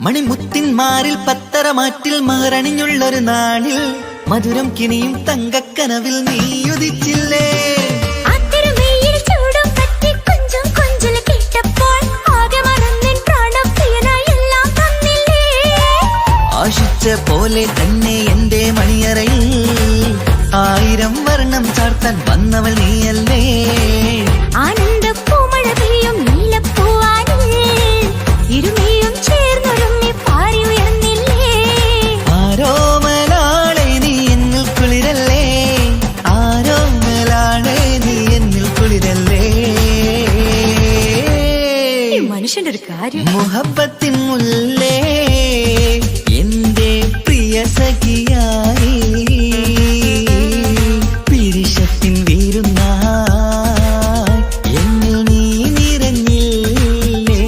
മണിമുത്തിന്മാരിൽ പത്തരമാറ്റിൽ മഹറണിഞ്ഞുള്ളൊരു നാളിൽ മധുരം കിണിയും തങ്കക്കനവിൽ നീയുദിച്ചില്ലേ. ആശിച്ച പോലെ തന്നെ എന്റെ മണിയറയിൽ 1000 വർണ്ണം ചാർത്താൻ വന്നവൾ നീയല്ലേ. ആനന്ദപ്പൂമഴ പെയ്യും നീലപ്പൂവാനിൽ ഇരുമയും ചേർന്നൊരുമ്മി പാറി ഉയർന്നില്ലേ. ആരോമലാളെ നീ എന്നിൽ കുളിരല്ലേ, ആരോമലാളെ നീ എന്നിൽ കുളിരല്ലേ. മനുഷ്യന്റെ ഒരു കാര്യം മുഹബത്തിൻ മുല്ലേ എന്റെ പ്രിയ സഖിയായി പിരിശത്തിൻ വീരുന്നായി എന്നിൽ നീ നിറഞ്ഞില്ലേ.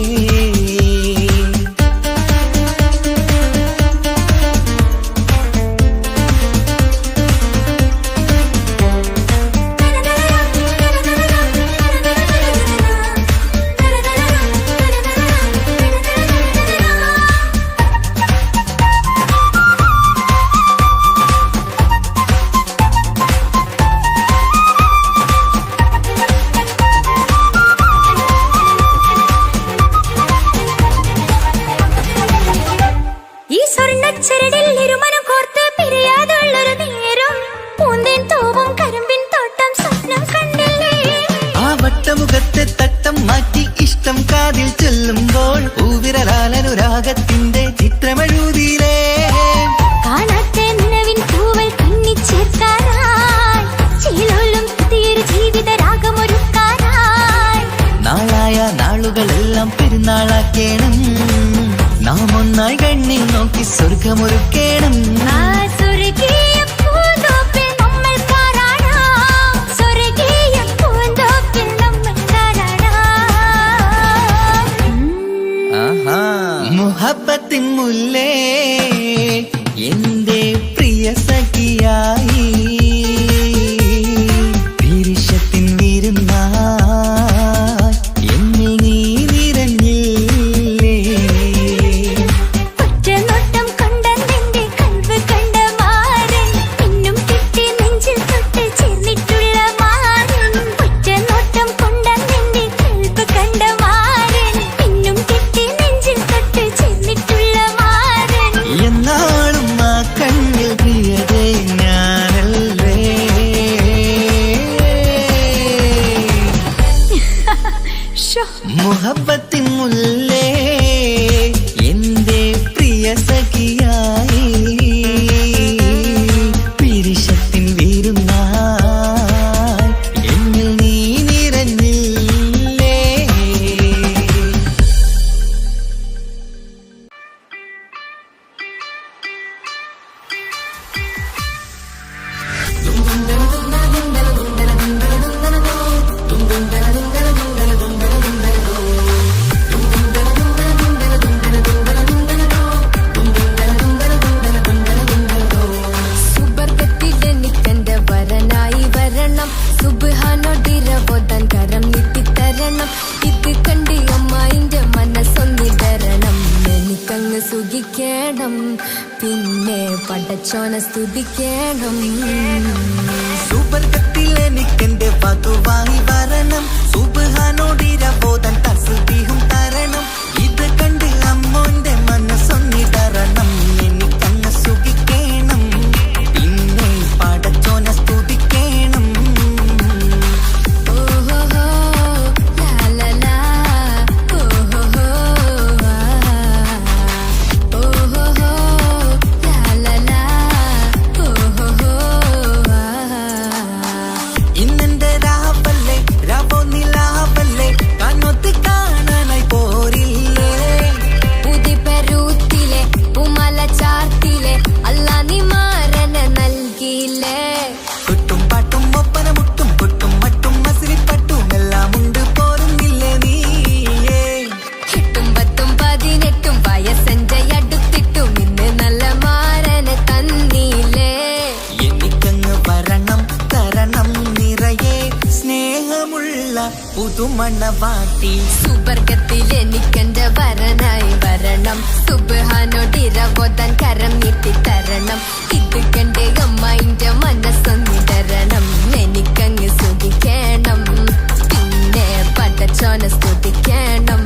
മുഖത്തെ തട്ടം മാറ്റി ഇഷ്ടം കാതിൽ ചൊല്ലുമ്പോൾ പൂവിരലാലനുരാഗത്തിന്റെ ചിത്രമെഴുതിയിലേ. കാണാത്ത നിലവിൻ പൂവൽ കണ്ണിച്ചേർക്കാനായി ചിലോലും പുതിയൊരു ജീവിത രാഗമൊരുക്കാനായി നാളായ നാളുകളെല്ലാം പെരുന്നാളാക്കേണം, നാം ഒന്നായി കണ്ണിൽ നോക്കി സ്വർഗമൊരുക്കേണം. മുഹബത്തിൻ മുല്ലേ എന്റെ പ്രിയ സഖിയായി പിരിശത്തിൻ വീരുന്നായി എന്നിൽ നീ നിറഞ്ഞില്ലേ. ഒറ്റനോട്ടം കൊണ്ടെന്റെ കൽവ് കണ്ട മാരൻ പിന്നും കിട്ടി നെഞ്ചിൽ തൊട്ട് ചേർന്നിട്ടുള്ള മാരൻ. ഒറ്റനോട്ടം കൊണ്ടെന്റെ കൽവ് കണ്ട മാരൻ പിന്നും കിട്ടി നെഞ്ചിൽ തൊട്ട് ചേർന്നിട്ടുള്ള മാരൻ. എന്നാളും ആ കണ്ണിൽ പ്രിയതേ ഞാനല്ലേ. മുഹബത്തിൻ മുല്ലേ എന്റെ പ്രിയ സഖിയായി പിരിശത്തിൻ വീരുന്നായി എന്നിൽ നീ നിറഞ്ഞില്ലേ. സുബർഗത്തിലെനിക്കെന്റെ വരനായി വരണം, സുബ്ഹാനോടിരവോദാൻ കരം നീട്ടിത്തരണം. ഇത് കണ്ട് അമ്മായിന്റെ മനസ്സൊന്നിടരണം, എനിക്കങ്ങ് സുഖിക്കണം പിന്നെ പടച്ചോനെ സ്തുതിക്കണം. സുബർഗത്തിലെനിക്കെന്റെ വധുവായി വരണം, സുബ്ഹാനോടിരവോദാൻ തസ്ബീഹും തരണം. ഇത് കണ്ട് അമ്മോന്റെ മനസ്സൊന്നിടരണം, എനിക്കങ്ങ് സുഖിക്കണം പിന്നെ പടച്ചോനെ സ്തുതിക്കണം. ഓഹോ ലാ ലാ ലാ ഓഹോ ഓഹോ ലാ ലാ ലാ ഓഹോ. ഇന്നെന്റെ രാവല്ലേ രാവോ നിലാവല്ലേ കണ്ണൊത്ത് കാണാനായി പോരില്ലേ. പുതിപെരൂത്തിലെ പൂമല ചാർത്തിലെ അല്ലാ നീ മാരനെ നൽകിയില്ലേ. കുട്ടും പാട്ടും ഒപ്പന മുട്ടും പൊട്ടും മട്ടും മസിലിപ്പട്ടും എല്ലാം ഉണ്ട് പോരുന്നില്ലേ നീയേ. 8, 10, 18 വയസ്സെന്റെ അടുത്തിട്ടും ഇന്ന് നല്ല മാരനെ തന്നില്ലേ. എനിക്കങ്ങ് വരണം തരണം നിറയെ സ്നേഹമുള്ള പുതുമണവാട്ടി. സുബർഗത്തിലെനിക്കെന്റെ വരനായി വരണം, സുബ്ഹാനോടിരവോദാൻ വരണം. ഇത് കണ്ട് അമ്മായിന്റെ മനസ്സൊന്നിടരണം. എനിക്കങ്ങ് സുഖിക്കണം, പിന്നെ പടച്ചോനെ സ്തുതിക്കണം.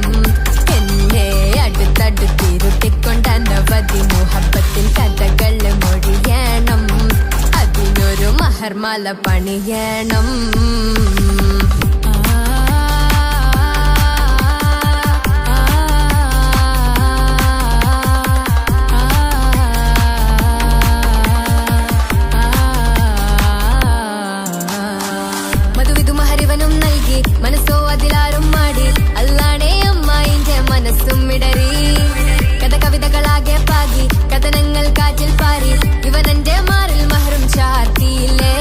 എന്നെ അടുത്തടുത്തിരുത്തിക്കൊണ്ട് അനവധി മുഹബത്തിൻ കഥകൾ മൊഴിയണം. അതിനൊരു മഹർമാല പണിയണം. മനസ്സോ അതിലാരും മാടി അല്ലാണേ അമ്മായിന്റെ മനസ്സും ഇടറി. കഥ കവിതകളാകെ പാകി കഥനങ്ങൾ കാറ്റിൽ പാറി. ഇവനെന്റെ മാറിൽ മഹറും ചാർത്തിയില്ലേ.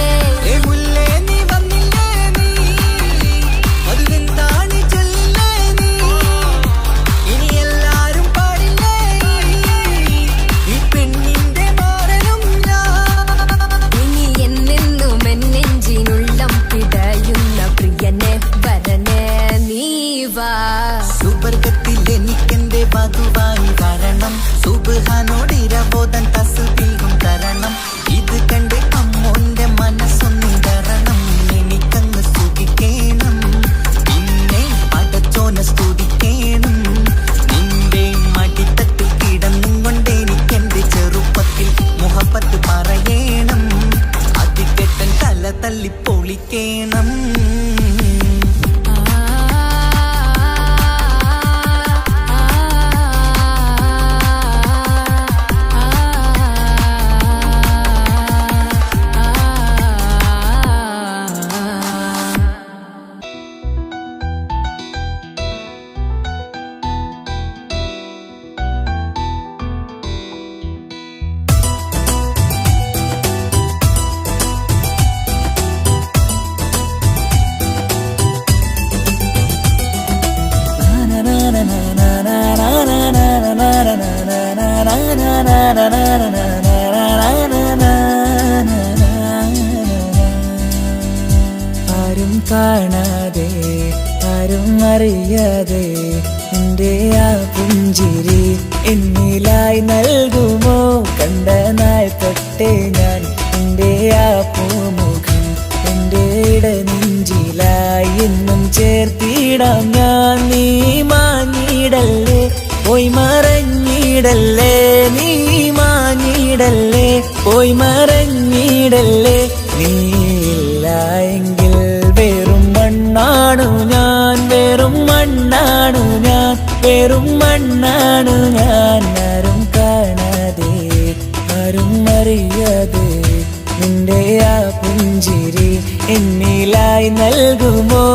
സുബർഗത്തിലെനിക്കെന്റെ വധുവായി വരണം. സുബ്ഹാനോടിരബോധം തസ്ബീഹും തരണം. ഇത് കണ്ട് അമ്മോന്റെ മനസ്സൊന്നിടരണം. എനിക്കങ്ങ് സുഖിക്കണം, പിന്നെ പടച്ചോനെ സ്തുതിക്കണം. നിന്റെ മടിത്തട്ടിൽ കിടന്നും കൊണ്ട് എനിക്കെന്റെ ചെറുപ്പത്തിൽ മുഹബത്ത് പറയണം. അതികെട്ടൻ തല തല്ലിപ്പൊളിക്കണം. ആരും കാണാതെ ആരും അറിയാതെ എൻ്റെ ആ പുഞ്ചിരി എന്നിലായി നൽകുമോ? കണ്ട നാൾ തൊട്ടേ ഞാൻ എൻ്റെ ആ പൂമുഖം എൻ്റെ ഇടനെഞ്ചിലായി എന്നും ചേർത്തിടാം ഞാൻ. നീ മാഞ്ഞിടല്ലേ, പോയി മറഞ്ഞിടല്ലേ. നീ മാഞ്ഞിടല്ലേ, പോയി മറഞ്ഞിടല്ലേ. നീയില്ല എങ്കിൽ വെറും മണ്ണാണു ഞാൻ, വെറും മണ്ണാണു ഞാൻ, വെറും മണ്ണാണു ഞാൻ. ആരും കാണാതെ ആരും അറിയാതെ നിന്റെ ആ പുഞ്ചിരി എന്നിലായി നൽകുമോ?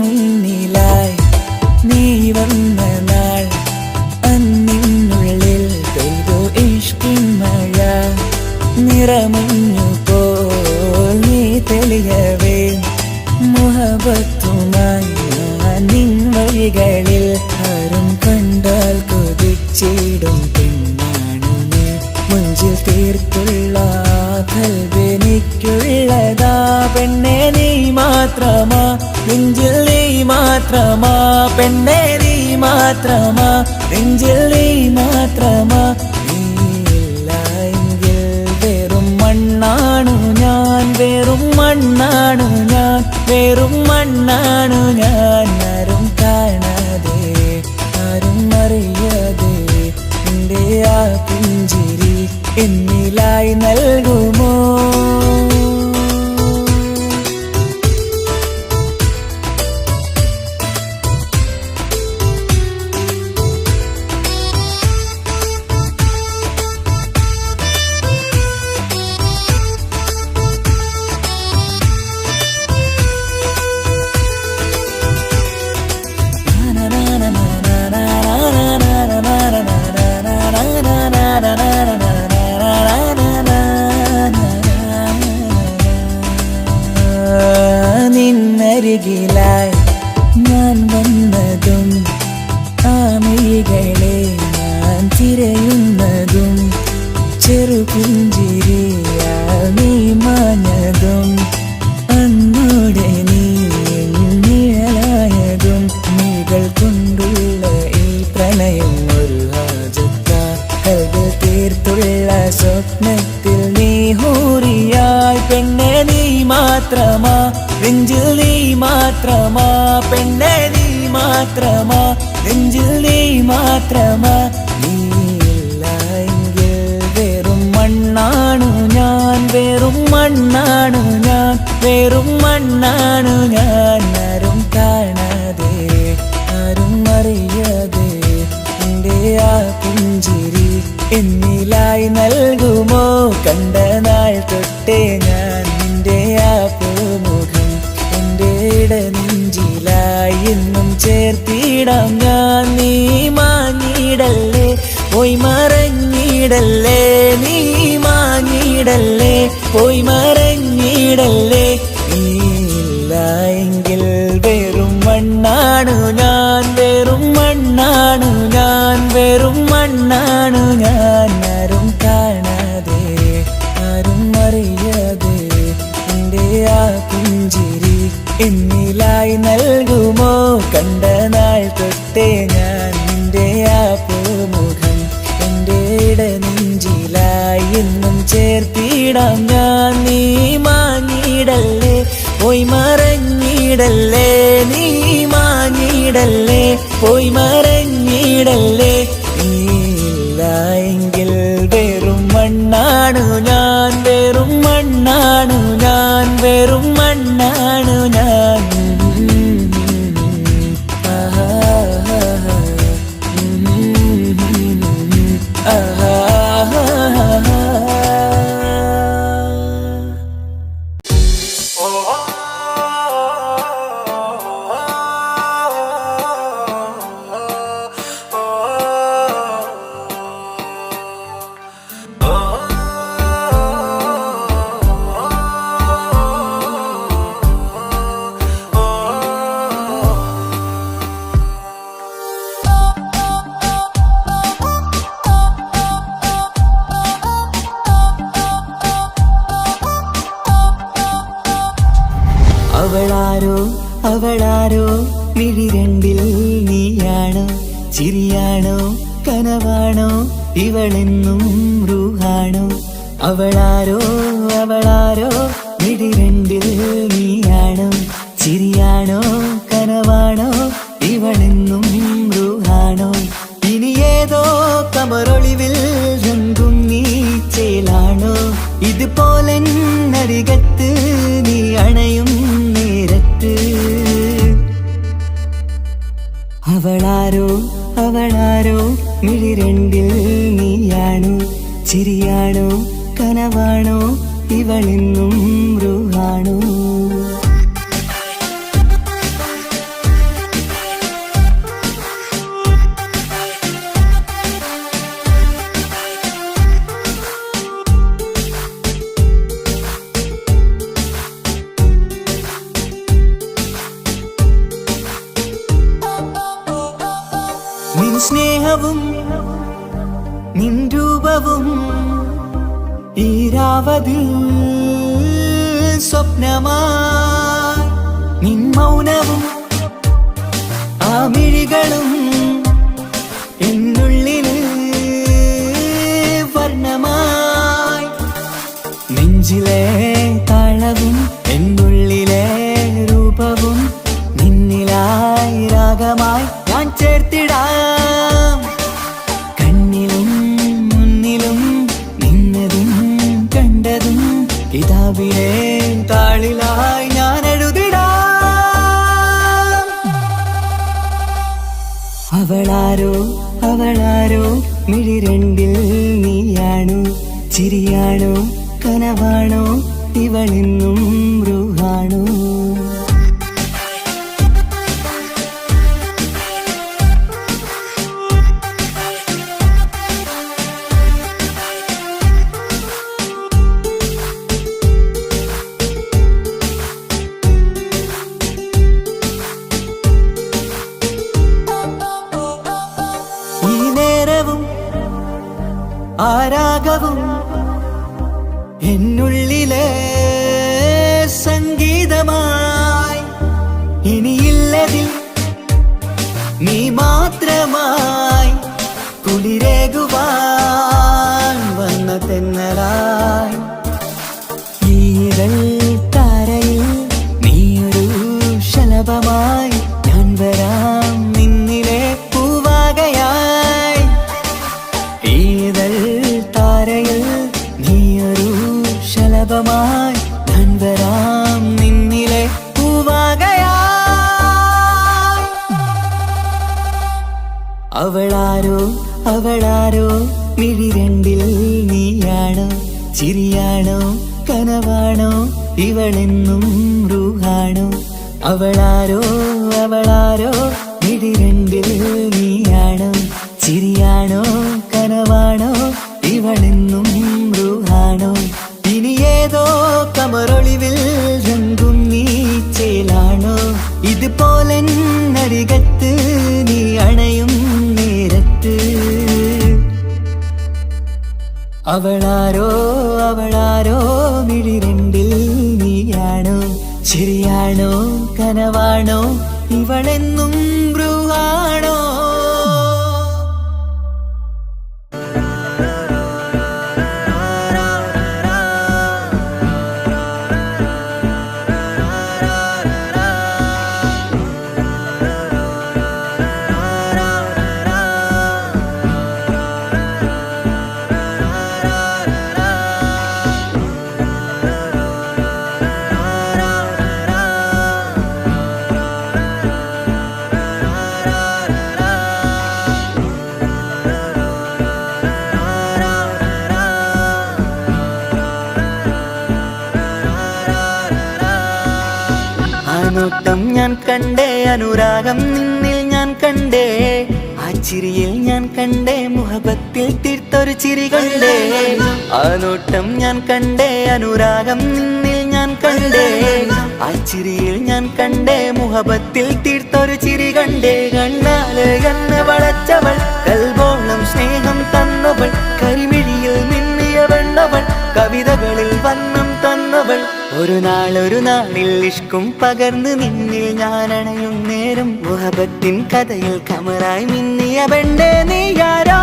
മുന്നിലായി നീ വന്ന നാൾ അന്നിനുള്ളിൽ പെയ്തു ഇഷ്കിൻ മഴ. നിറമഞ്ഞു പോൽ നീ തെളിയവേ മുഹബത്തുമായി ഞാൻ നിൻ വഴികളിൽ. ആരും കണ്ടാൽ കൊതിച്ചിടും പെണ്ണാണു നീ. മുഞ്ചിൽ തീർത്തുള്ള കൽബെനിക്കുള്ളതാ പെണ്ണെ നീ മാത്രമാ. നെഞ്ചിൽ നീ മാത്രമാ പെണ്ണെ നീ മാത്രമാ. നെഞ്ചിൽ നീ മാത്രമാ. നീയില്ല എങ്കിൽ വെറും മണ്ണാണു ഞാൻ, വെറും മണ്ണാണു ഞാൻ, വെറും മണ്ണാണു ഞാൻ. ആരും കാണാതെ ആരും അറിയാതെ നിന്റെ ആ പുഞ്ചിരി എന്നിലായി നൽകുമോ? മാത്രമാ, നെഞ്ചിൽ നീ മാത്രമാ. നീയില്ല എങ്കിൽ വെറും മണ്ണാണു ഞാൻ, വെറും മണ്ണാണു ഞാൻ, വെറും മണ്ണാണു ഞാൻ. ആരും കാണാതെ ആരും അറിയാതെ നിന്റെ ആ പുഞ്ചിരി എന്നിലായി നൽകുമോ? കണ്ട നാൾ തൊട്ടേ ഞാൻ നിന്റെ ആ പൂമുഖം എൻ്റെ ഇടനെഞ്ചിലായി എന്നും ചേർത്തിടാം ഞാൻ. നീ മാഞ്ഞിടല്ലേ, പോയി മറഞ്ഞിടല്ലേ, നീ മാഞ്ഞിടല്ലേ, പോയി മറഞ്ഞിടല്ലേ. നീയില്ല എങ്കിൽ വെറും മണ്ണാണു ഞാൻ, വെറും മണ്ണാണു ഞാൻ, വെറും മണ്ണാണു ഞാൻ. ആരും കാണാതെ ആരും അറിയാതെ എൻ്റെ ആ പുഞ്ചിരി എന്നിലായി നൽകുമോ? കണ്ട നാൾ തൊട്ടേ ഞാൻ നിന്റെ ആ പൂമുഖം എൻ്റെ ഇടനെഞ്ചിലായി എന്നും ചേർത്തിടാം ഞാൻ. നീ മാഞ്ഞിടല്ലേ, പോയി മറഞ്ഞിടല്ലേ, നീ മാഞ്ഞിടല്ലേ, പോയി മറഞ്ഞിടല്ലേ. നീയില്ല എങ്കിൽ വെറും മണ്ണാണു ഞാൻ, വെറും മണ്ണാണു ഞാൻ, വെറും മണ്ണാണു ഞാൻ. അവളാരോ അവളാരോ മിഴി രണ്ടിൽ നീയാണോ? ചിരിയാണോ കനവാണോ ഇവളെന്നും റൂഹാണോ? അവളാരോ അവളാരോ മിഴി രണ്ടിൽ നീയാണോ? ചിരിയാണോ കനവാണോ ഇവളെന്നും റൂഹാണോ? ഇനി ഏതോ കമറൊളിവിൽ രംഗും നീ ചേലാണോ? ഇതുപോലെ നരികത്ത് നീ അണയും നേരത്ത്. അവളാരോ അവളാരോ മിഴി രണ്ടിൽ നീയാണോ? ചിരിയാണോ കനവാണോ ഇവളെന്നും റൂഹാണോ? നിൻ സ്നേഹവും നിൻ രൂപവും ഈരാവതിൽ സ്വപ്നമായി. നിൻ മൗനവും ആ മിഴികളും എന്നുള്ളിൽ വർണ്ണമായി. നെഞ്ചിലെ താളവും എന്നുള്ളിലെ രൂപവും നിന്നിലായി രാഗമായി ഞാൻ ചേർത്തിടാം. കണ്ണിലും മുന്നിലും നിന്നതും കണ്ടതും കിതാബിലെ താളിലായി ഞാൻ എഴുതിടാം. അവളാരോ അവളാരോ മിഴി രണ്ടിൽ നീയാണോ? ചിരിയാണോ കനവാണോ ഇവളെന്നും റൂഹാണോ? ആരാഗവും എന്നുള്ളിലെ സംഗീതമായി. ഇനിയില്ലതിൽ നീ മാത്രമായി കുളിരേകുവാൻ വന്ന തെന്നലായി. ഈരൽ താരയിൽ നീയൊരു ശലഭമായി ഞാൻ വരാം അവളാരോ അവളാരോ മിഴി രണ്ടിൽ നീയാണോ ചിരിയാണോ കനവാണോ ഇവളെന്നും റൂഹാണോ അവളാരോ അവളാരോ മിഴി രണ്ടിൽ നീയാണോ ചിരിയാണോ കനവാണോ ഇവളെന്നും റൂഹാണോ ഇനി ഏതോ കമറൊളിവിൽ രംഗും നീ ചേലാണോ ഇതുപോലെ നരികത്ത് നീ അണയും നേരത്ത് അവളാരോ അവളാരോ മിഴി രണ്ടിൽ നീയാണോ ശരിയാണോ കനവാണോ ഇവളെന്നും ബ്രൂഹാണോ നോട്ടം ഞാൻ കണ്ടേ അനുരാഗം നിന്നിൽ ഞാൻ കണ്ടേ ആ ചിരിയിൽ ഞാൻ കണ്ടേ മുഹബത്തിൽ തീർത്തൊരു ചിരി കണ്ടേ ആ നോട്ടം ഞാൻ കണ്ടേ അനുരാഗം നിന്നിൽ ഞാൻ കണ്ടേ ആ ചിരിയിൽ ഞാൻ കണ്ടേ മുഹബത്തിൽ തീർത്തൊരു ചിരി കണ്ടേ കണ്ണാല് എന്നെ വളച്ചവൾ കൽബോളം സ്നേഹം തന്നവൾ കരിമിഴിയിൽ മിന്നിയ വെണ്ണവൾ കവിതകളിൽ വന്നം തന്നവൾ ഒരു നാളിൽ ഇഷ്കും പകർന്ന് നിന്നിൽ ഞാൻ അണയും നേരം മുഹബത്തിൻ കഥയിൽ കമറായി മിന്നിയ പെണ്ണേ നീയാരോ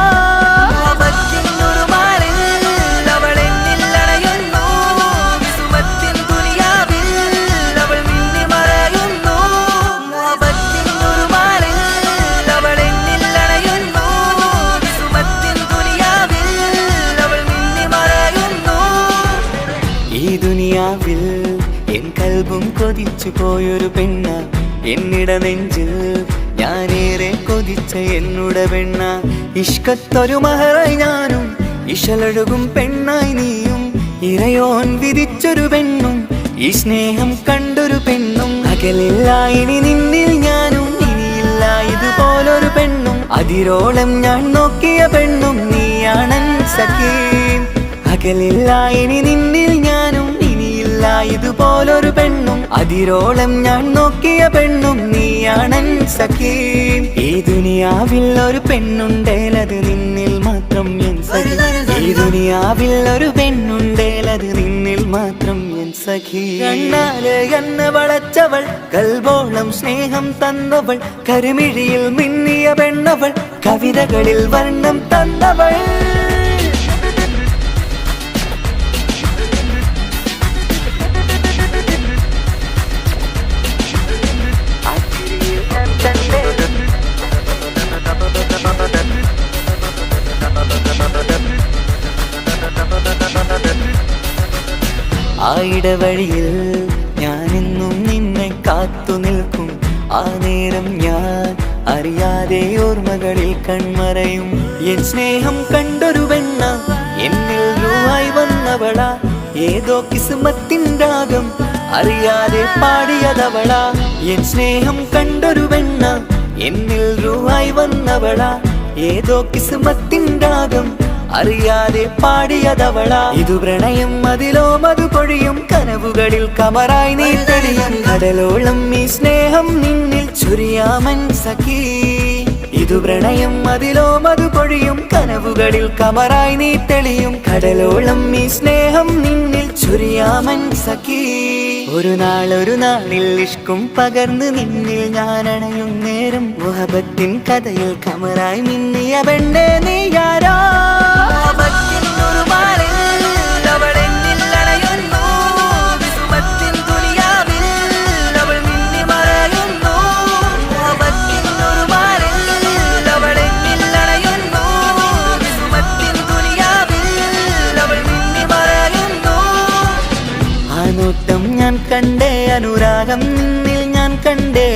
ഈ ദുനിയാവിൽ എൻ കൽബും കൊതിച്ചു പോയൊരു പെണ്ണ എന്നിട നെഞ്ചിൽ ഞാനേറെ കൊതിച്ച എന്നുടെ പെണ്ണ ഇഷ്കത്തൊരു മഹറായി ഞാനും ഇശലൊഴുകും പെണ്ണായി നീയും ഇറയോൻ വിധിച്ചൊരു പെണ്ണും ഈ സ്നേഹം കണ്ടൊരു പെണ്ണും അകലില്ല ഇനി നിന്നിൽ ഞാനും ഇനിയില്ല ഇതുപോലൊരു പെണ്ണും അതിരോളം ഞാൻ നോക്കിയ പെണ്ണും നീയാണൻ സഖീ അകലില്ല ഇനി നിന്നിൽ ഞാനും ഇനിയില്ല ഇതുപോലൊരു പെണ്ണും അതിരോളം ഞാൻ നോക്കിയ പെണ്ണും നീയാണൻ സഖീ ഈ ദുനിയാവിൽ ഒരു പെണ്ണുണ്ടേലത് നിന്നിൽ മാത്രം എൻ സഖി ഈ ദുനിയാവിൽ ഒരു പെണ്ണുണ്ടേലത് നിന്നിൽ മാത്രം എൻ സഖി കണ്ണാല് എന്നെ വളച്ചവൾ കൽബോളം സ്നേഹം തന്നവൾ കരുമിഴിയിൽ മിന്നിയ പെണ്ണവൾ കവിതകളിൽ വർണ്ണം തന്നവൾ ആ ഇടവഴിയിൽ ഞാനെന്നും നിന്നെ കാത്തു നിൽക്കും ആ നേരം ഞാൻ അറിയാതെ ഓർമ്മകളിൽ കൺമറയും എൻ സ്നേഹം കണ്ടൊരു പെണ്ണ എന്നിൽ രൂപായി വന്നവള ഏതോ കിസ്മത്തിൻ രാഗം അറിയാതെ പാടിയതവള എൻ സ്നേഹം കണ്ടൊരു പെണ്ണ എന്നിൽ രൂപായി വന്നവള ഏതോ കിസ്മത്തിൻ രാഗം അറിയാതെ പാടിയതവള ഇതു പ്രണയം അതിലോ മധു പൊഴിയും കനവുകളിൽ കമറായി നീ തെളിയും കടലോളം ഈ സ്നേഹം നിന്നിൽ ചൊരിയാമൻ സഖീ ഇതു പ്രണയം അതിലോ മധു പൊഴിയും കനവുകളിൽ കമറായി നീ തെളിയും കടലോളം ഈ സ്നേഹം നിന്നിൽ ചൊരിയാമൻ സഖീ ഒരു നാളിൽ ഇഷ്കും പകർന്ന് നിന്നിൽ ഞാൻ അണയും നേരം മുഹബത്തിൻ കഥയിൽ കമറായി മിന്നിയ പെണ്ണേ നീയാരോ നോട്ടം ഞാൻ കണ്ടേ അനുരാഗം നിന്നിൽ ഞാൻ കണ്ടേ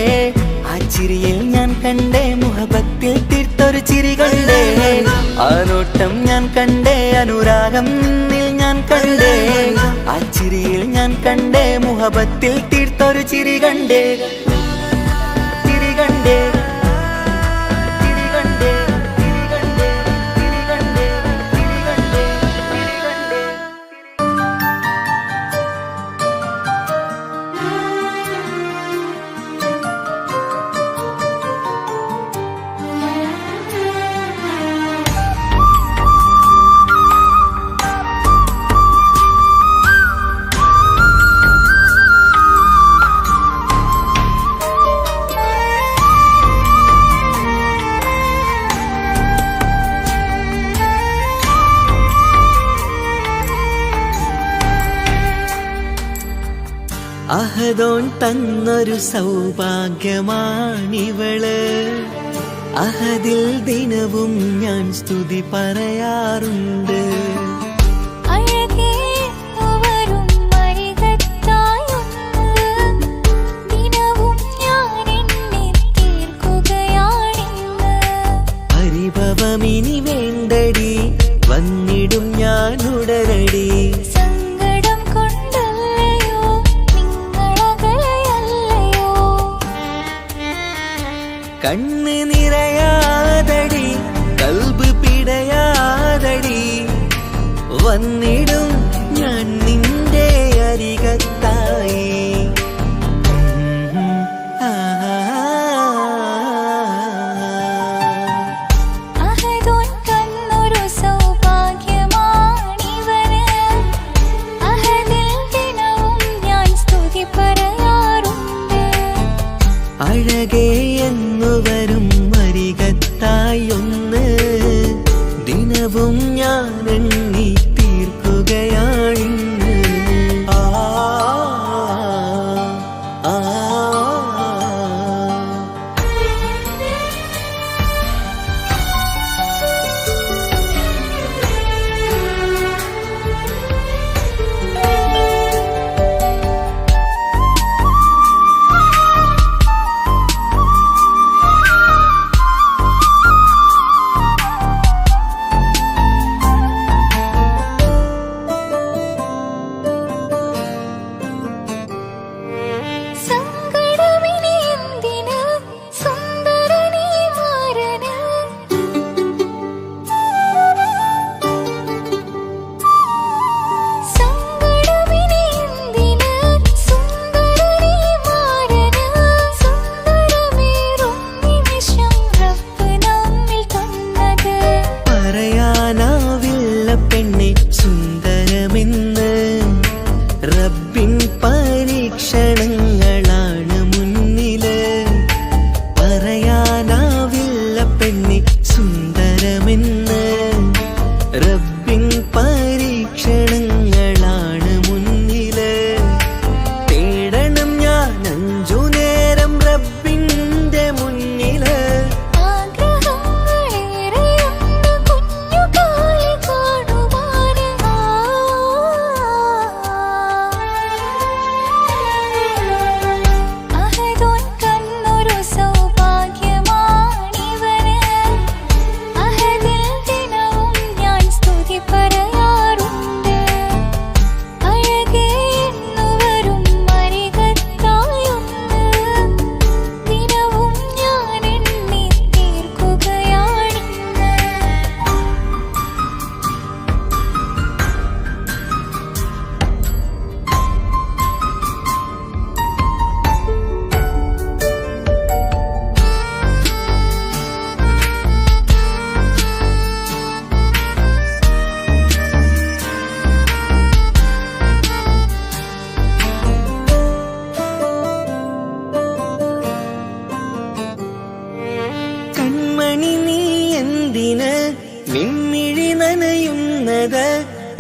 ആ ചിരിയിൽ ഞാൻ കണ്ടേ മുഹബത്തിൽ തീർത്തൊരു നോട്ടം ഞാൻ കണ്ടേ, അനുരാഗം നിന്നിൽ ഞാൻ കണ്ടേ, ആ ചിരിയിൽ ഞാൻ കണ്ടേ, മുഹബത്തിൽ തീർത്തൊരു ചിരി കണ്ടേ, ചിരി കണ്ടേ, ചിരി കണ്ടേ, ചിരി കണ്ടേ, ചിരി കണ്ടേ, ചിരി കണ്ടേ, ചിരി കണ്ടേ. അഹദോൻ തന്നൊരു സൗഭാഗ്യമാണിവള്, അഹദിൽ ദിനവും ഞാൻ സ്തുതി പറയാറുണ്ട്. പരിഭവമിനി വേണ്ടടി, വന്നിടും ഞാൻ ഉടനടി. കണ്ണ് നിറയാതടി, കൽബ് പിടയാതടി, വന്നിടും ഞാൻ നിന്റെ അരികത്തായി. അഴകേ എന്നു വരും അരികത്തായി ഒന്ന്, ദിനവും ഞാൻ എണ്ണി തീർക്കുകയാണിന്ന്. ആ ആ സുന്ദരമെന്ന് റബ്ബിൻ പരീക്ഷണങ്ങളാണ് മുന്നില്, പറയാനാവില്ല പെണ്ണെ സുന്ദരമെന്ന് റബ്ബിൻ പരീക്ഷണങ്ങളാണ് മുന്നില്. തേടണം ഞാൻ 5 നേരം റബ്ബിന്റെ മുന്നില്. നിമ്മിഴി നനയുന്നത്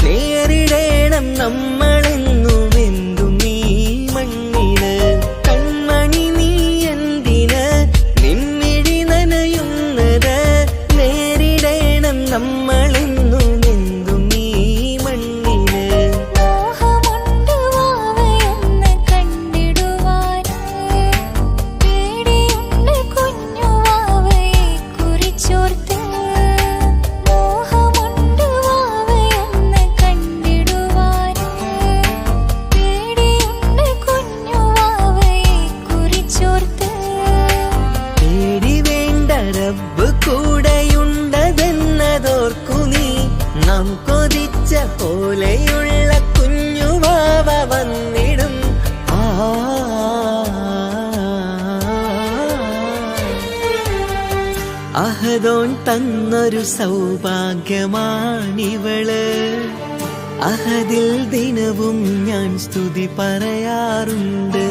നേരിടേണം നമ്മളെന്നും എന്തും ഈ മണ്ണില്. കൺമണി നീ എന്തിന് നിമ്മിഴി നനയുന്നത് നേരിടേണം നമ്മളെന്നും എന്തും ഈ മണ്ണില്. മോഹമുണ്ട് റബ്ബ് കൂടെയുണ്ടതെന്നതോർക്കു നീ. നാം കൊതിച്ച പോലെയുള്ള കുഞ്ഞുവാവ വന്നിടും. അഹദോൻ തന്നൊരു സൗഭാഗ്യമാണിവള്. അഹദിൽ ദിനവും ഞാൻ സ്തുതി പറയാറുണ്ട്.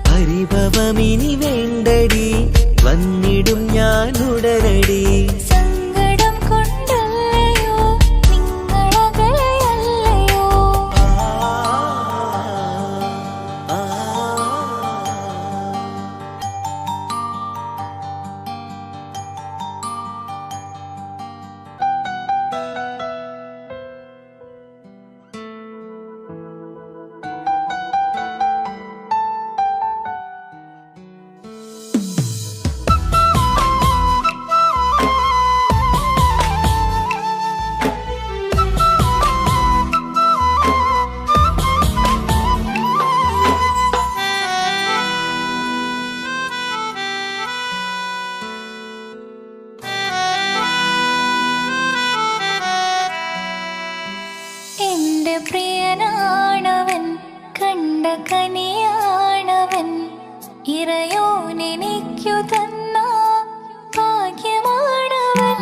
പരിഭവമിനി വേണ്ടടി, വന്നിടും ഞാൻ ഉടനടി. പ്രിയനാണവൻ, കണ്ട കനിയാണവൻ, ഇറയോനെനിക്കു തന്ന ഭാഗ്യമാണവൻ.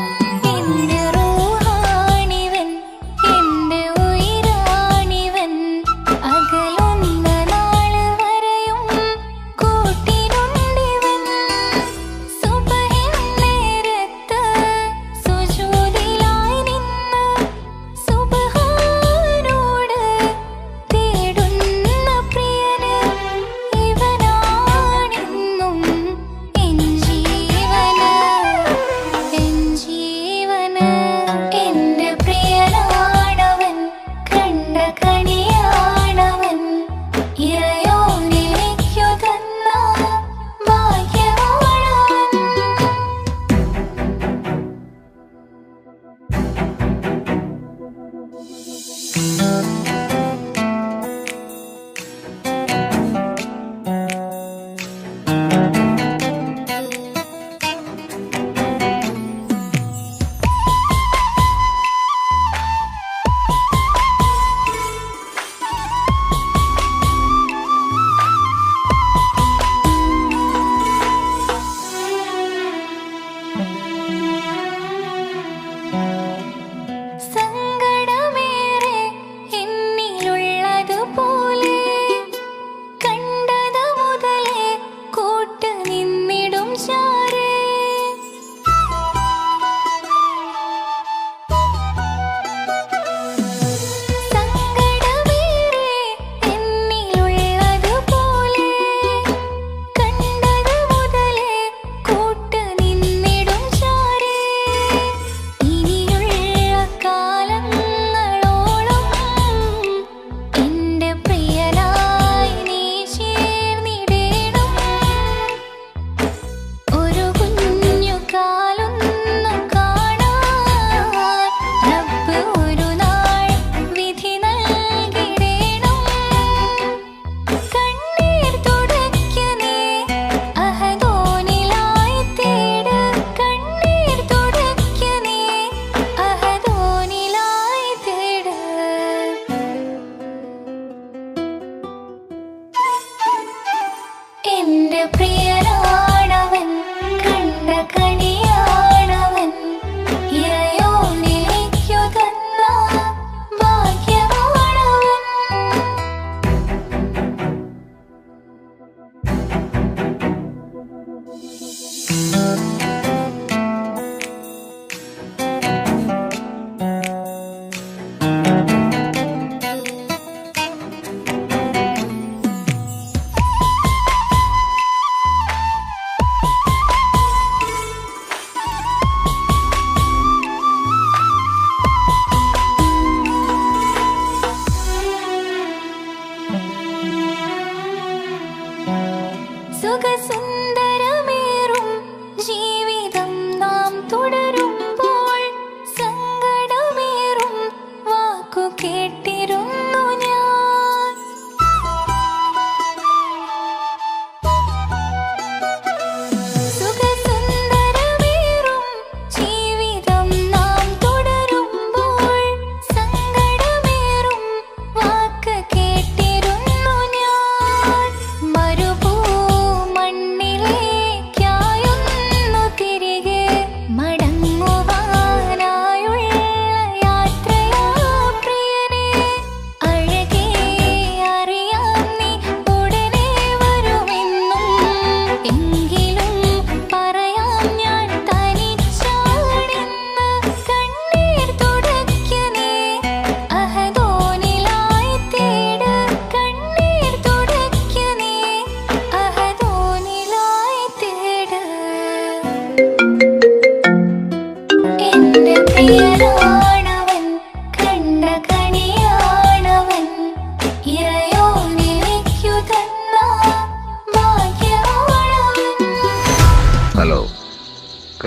എന്റെ റൂഹാണിവൻ, എന്റെ ഉയിരാണിവൻ, അകലുന്ന നാള് വരെയും കൂട്ടിനുണ്ടിവൻ. സുബഹിൻ നേരത്ത് സുജൂദിലായി നിന്ന് സുബ്ഹാനോട് തേടുന്ന പ്രിയന് ഇവനാണെന്നും എൻ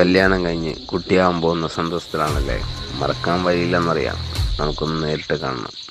കല്യാണം കഴിഞ്ഞ് കുട്ടിയാവാൻ പോകുന്ന സന്തോഷത്തിലാണല്ലേ. മറക്കാൻ വഴിയില്ലെന്നറിയാം. നമുക്കൊന്ന് നേരിട്ട് കാണണം.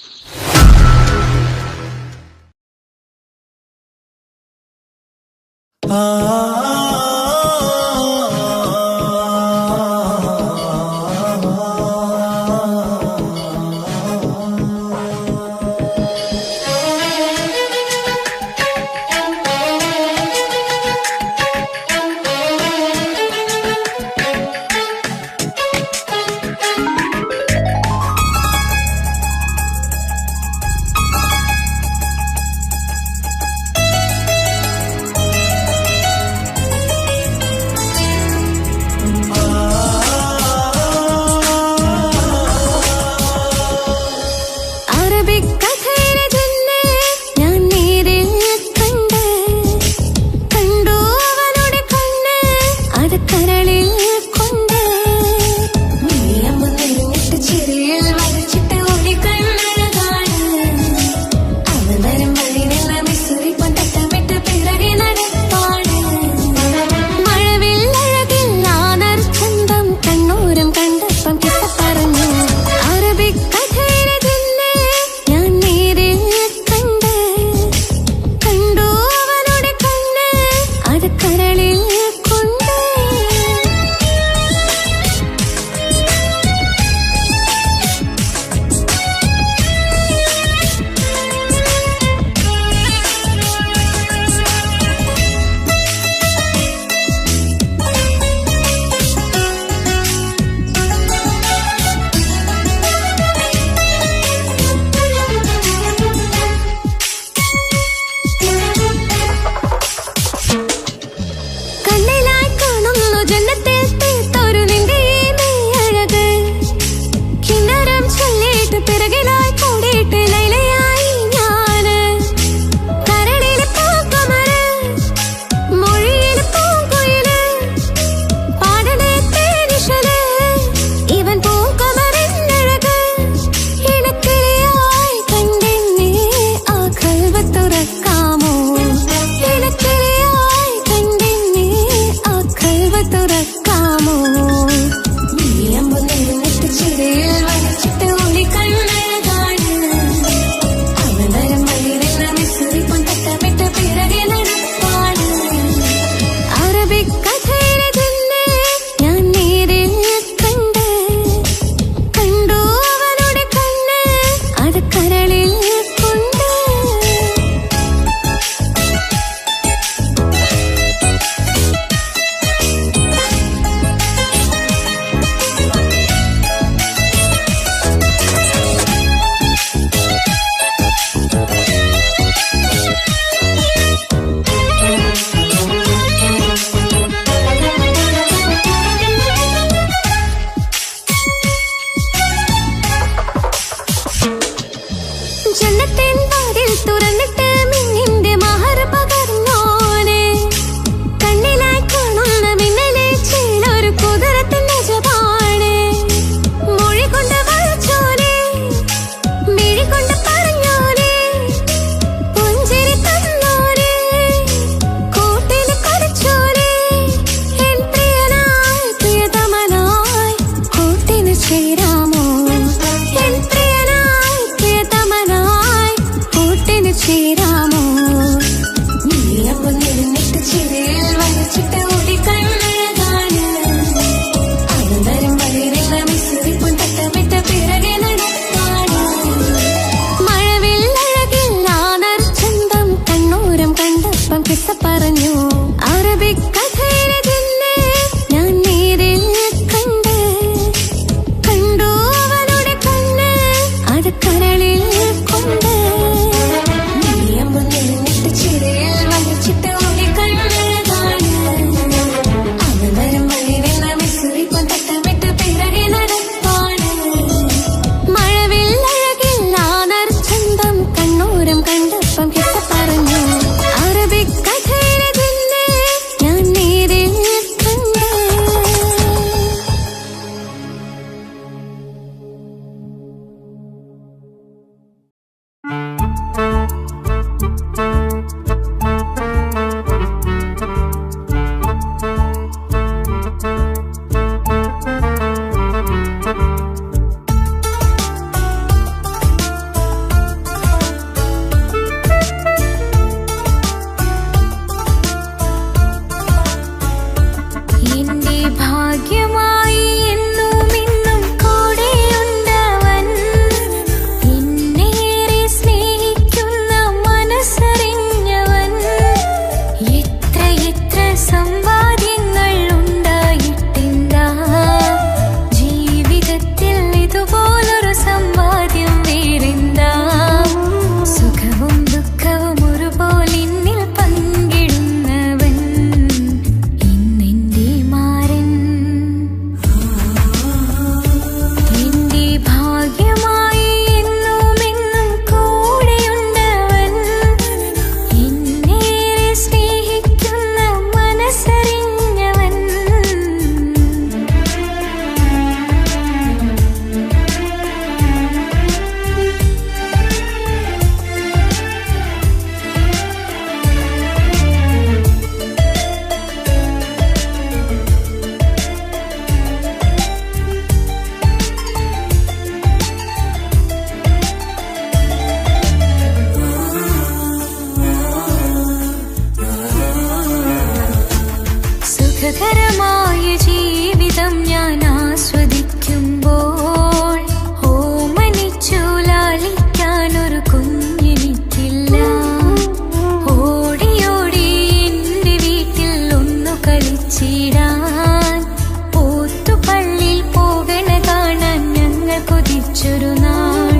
ജനിച്ചൊരു നാൾ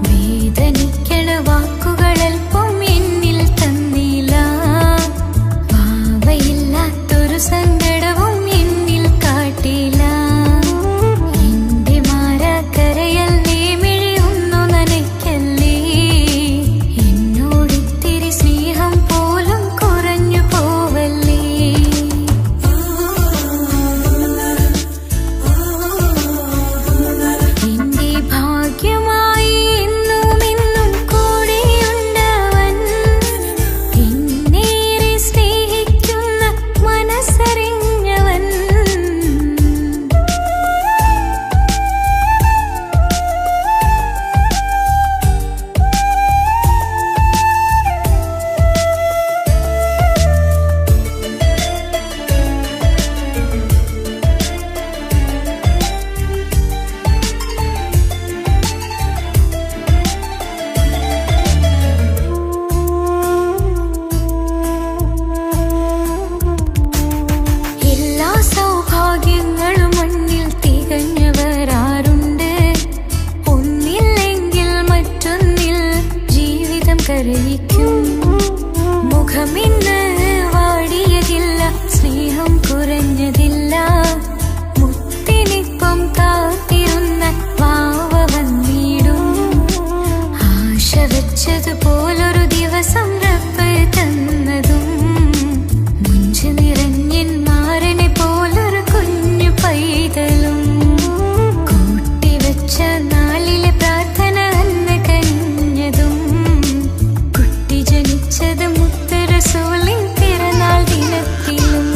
വേദനിക്കണ വാക്കുകളൽപ്പം എന്നിൽ തന്നില്ല. വാവയില്ലാത്തൊരു സങ്കടവും എന്നിൽ കാട്ടില്ല. എന്റെ മാറാക്കരയൽ നേമിഴിയൊന്നു നനയ്ക്കല്ലേ. എന്നോടിത്തിരി സ്നേഹം പോലും കുറഞ്ഞു പോവല്ലേ. എന്റെ ഭാഗ്യമായി എന്നും എന്നും കൂടെയുണ്ടവൻ. എന്നേറെ സ്നേഹിക്കുന്ന മനസ്സറിഞ്ഞവൻ. എല്ലാ സൗഭാഗ്യങ്ങളും മുന്നിൽ തികഞ്ഞവരാരുണ്ട്. ഒന്നില്ലെങ്കിൽ മറ്റൊന്നിൽ ജീവിതം കരയിക്കും. മുഖമിന്ന് വാടിയതില്ല, സ്നേഹം കുറഞ്ഞതില്ല. മുത്തിനിപ്പം കാത്തിരുന്ന വാവ വന്നിടും. ആശ വെച്ചതുപോലൊരു ദിവസം റബ്ബ് തന്നതും. മുഞ്ച് നിറഞ്ഞൻ മാരനെ പോലൊരു കുഞ്ഞു പൈതലും. കൂട്ടിവെച്ച നാളിലെ പ്രാർത്ഥന അന്ന് കനിഞ്ഞതും. കുട്ടി ജനിച്ചത് മുത്ത് റസൂലിൻ പിറന്നാൾ ദിനത്തിലും.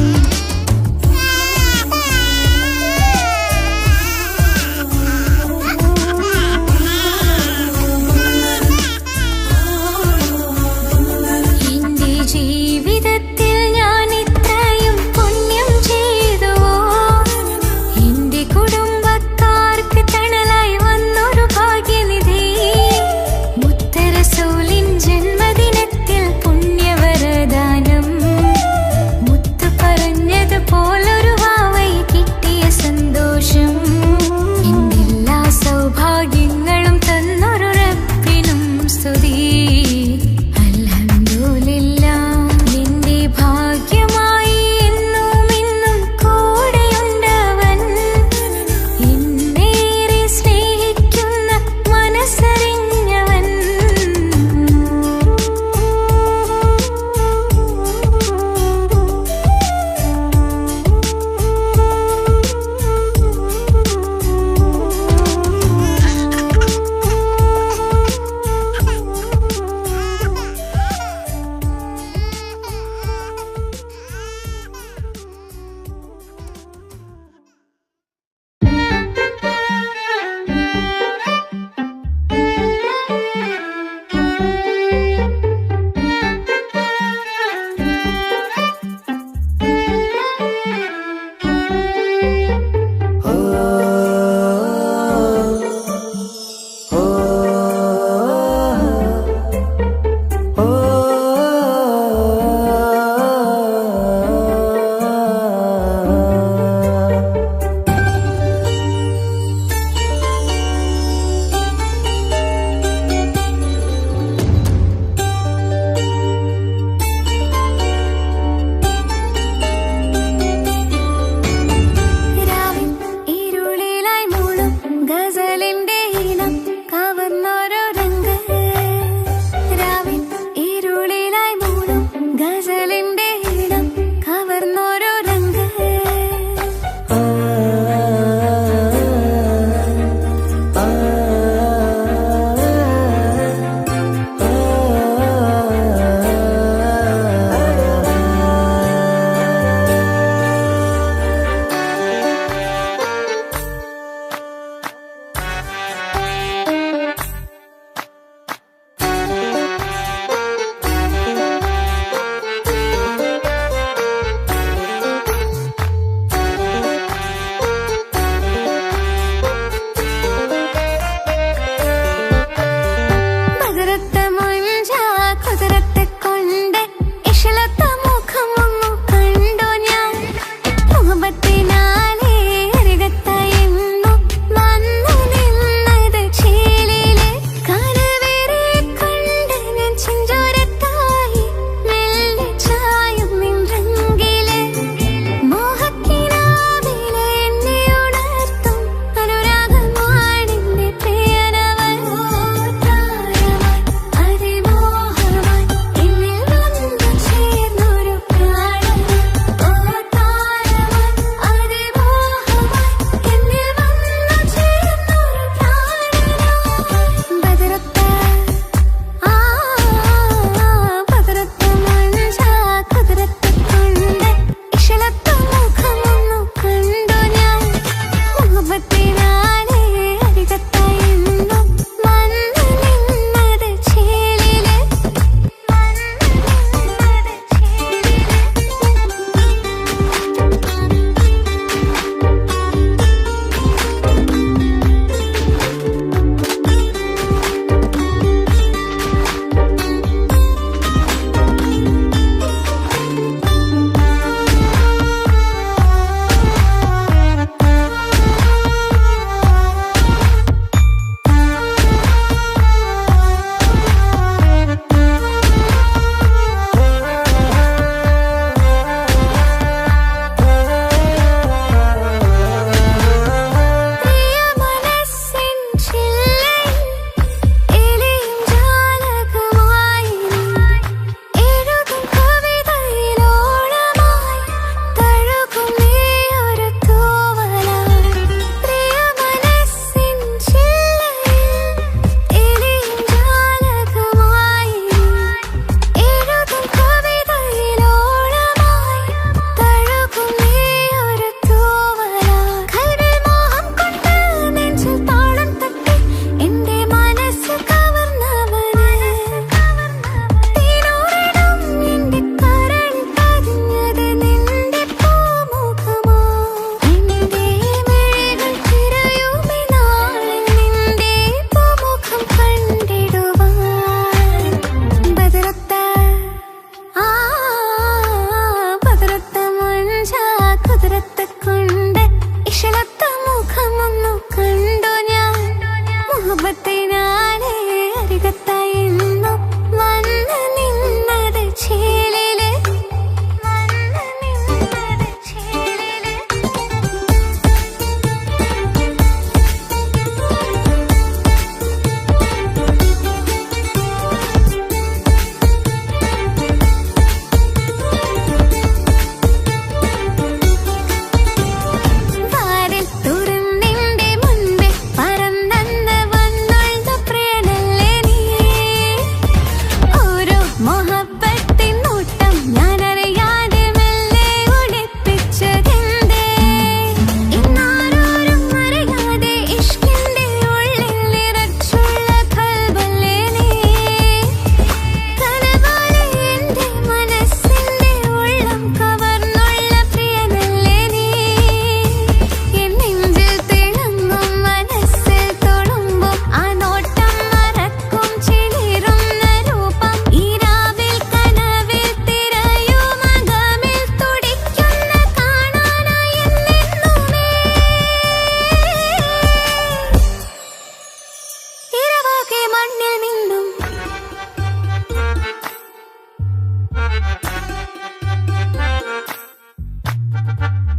മുഹബത്തിനാലെ അരികത്തായിരുന്നു വന്ന് നിന്നത് ചേലില്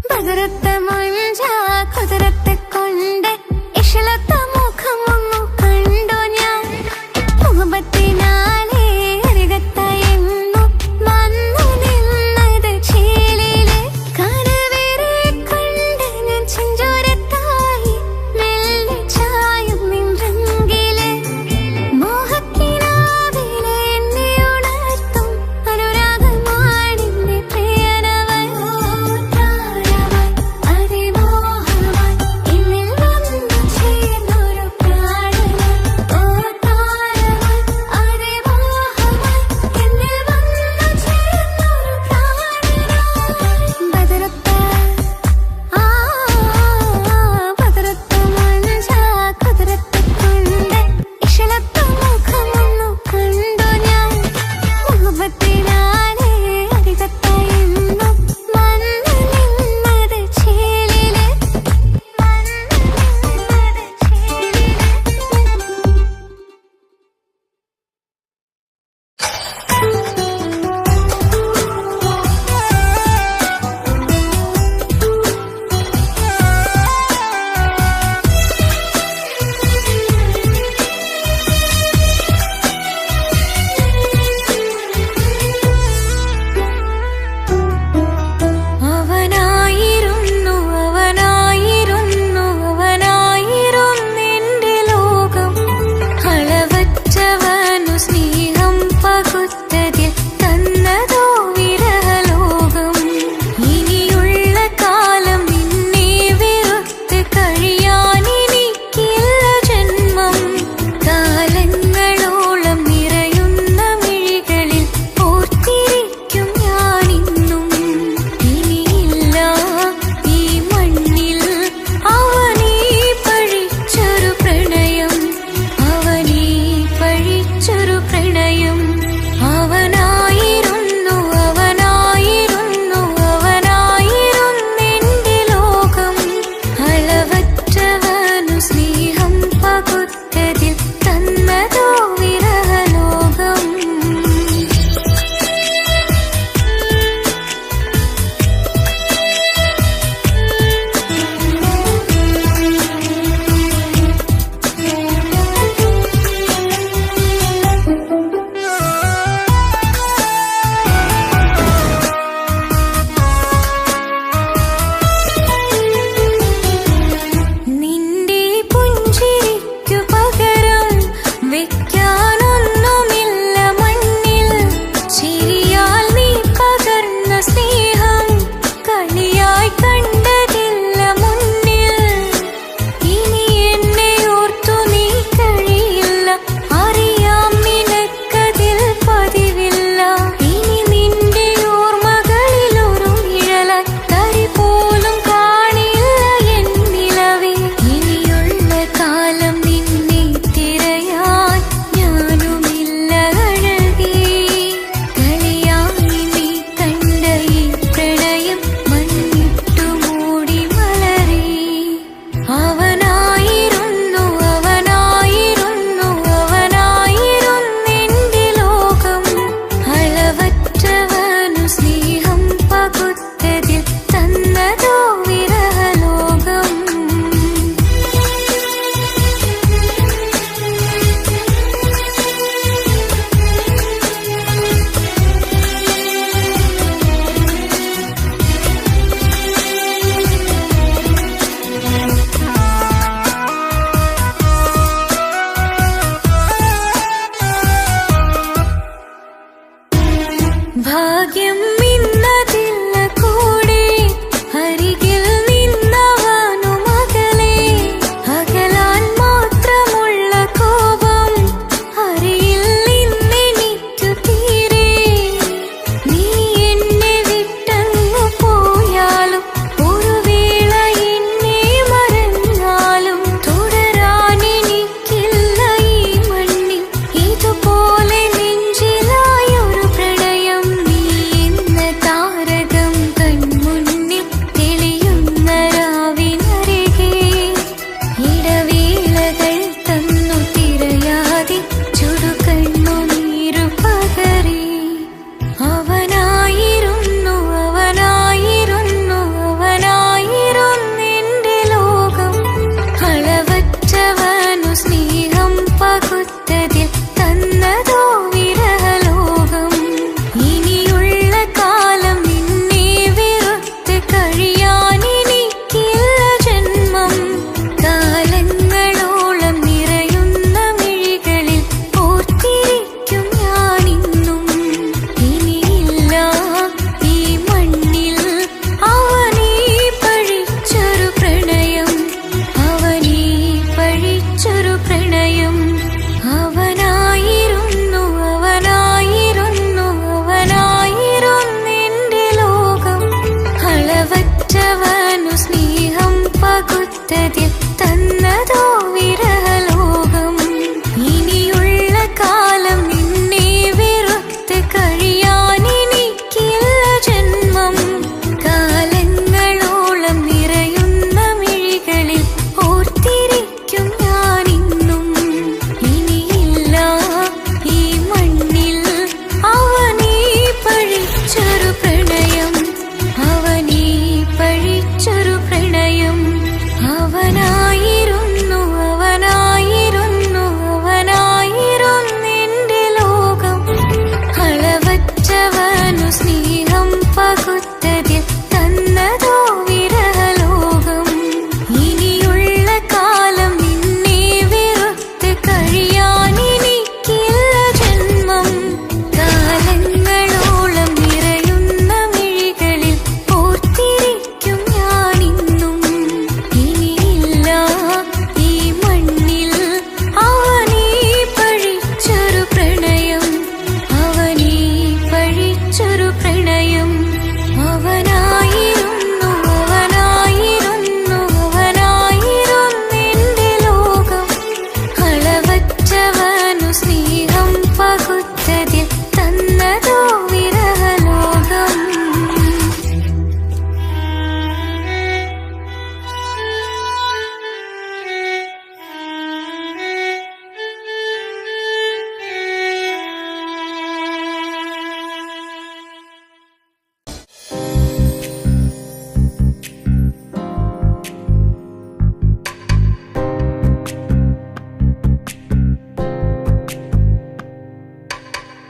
കുതിരത്തെ മഞ്ച കുതിരത്തെ കൊണ്ട് ഇഷലത്ത മുഖമൊന്നു കണ്ടു ഞാൻ മുഹബത്തിനാലെ അരികത്തായിരുന്നു വന്നു നിന്നത് ചേലില് കനവേറെ കണ്ട് ഞാൻ ചെഞ്ചോരത്തായി മെല്ലെ ചായും നിൻറെങ്കില് മോഹക്കിനാവിലെ എന്നെ ഉണർത്തും അനുരാഗമാണിന്റെ പ്രിയനവൻ അതിമോഹമായി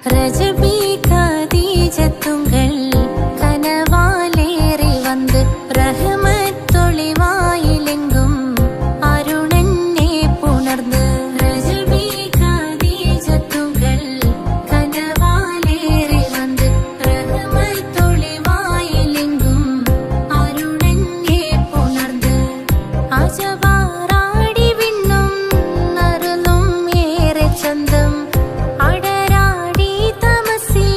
രജബി ഖദീജത്തുങ്കൾ കനവാലേറി വന്ന് റഹ്മത്തൊളിവായിലെങ്കും അരുണനെ പുണർന്ന് രജബി ഖദീജത്തുങ്കൾ കനവാലേറി വന്ന് റഹ്മത്തൊളിവായിലെങ്കും അരുണനെ പുണർന്ന് അജവാറാടി വിണ്ണും നറുന്നും ഏറെ ചന്തം അടരാടി തമസിൽ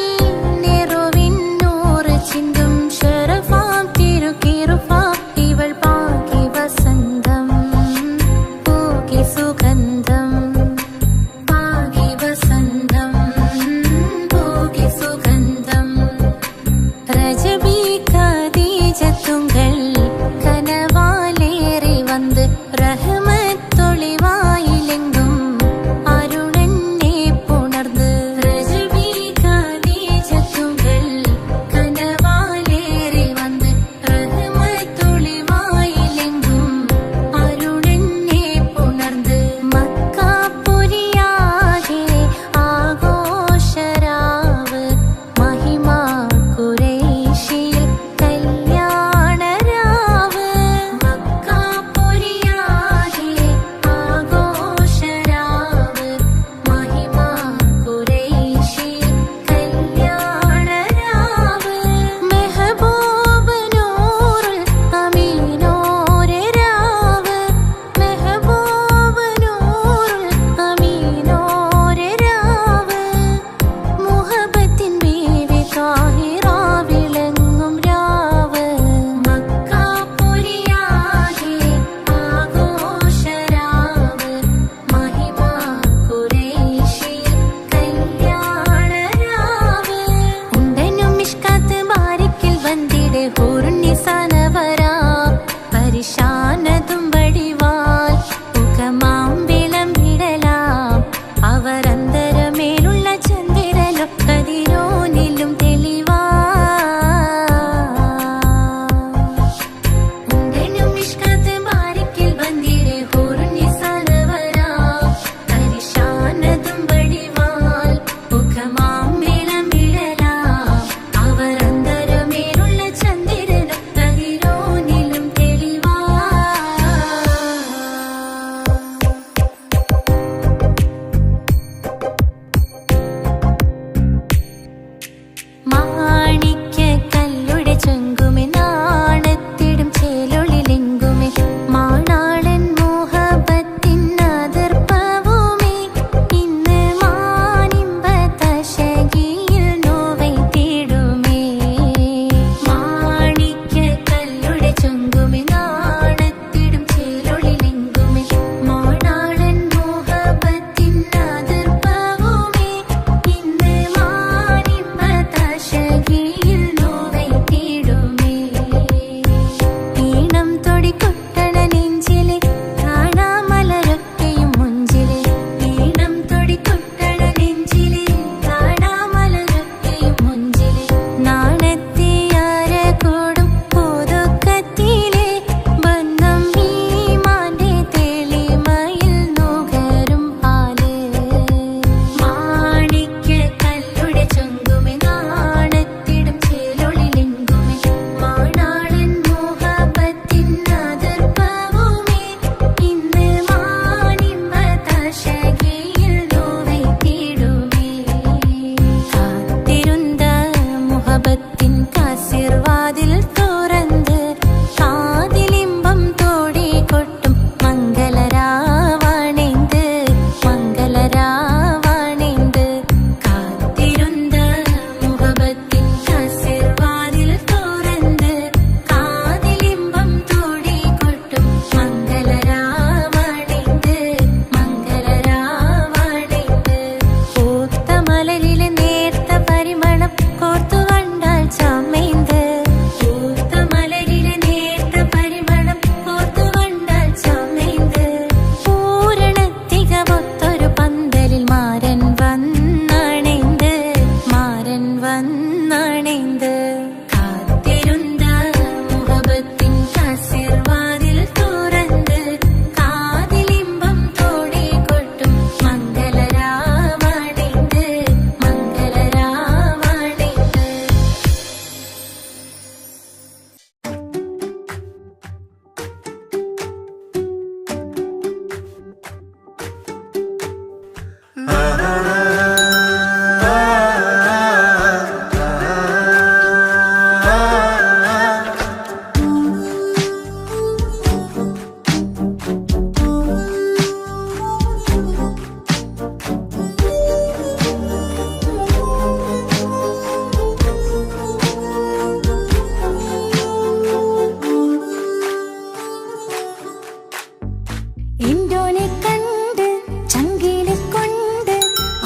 എന്തോനെ കണ്ട് ചങ്കിലെ കൊണ്ട്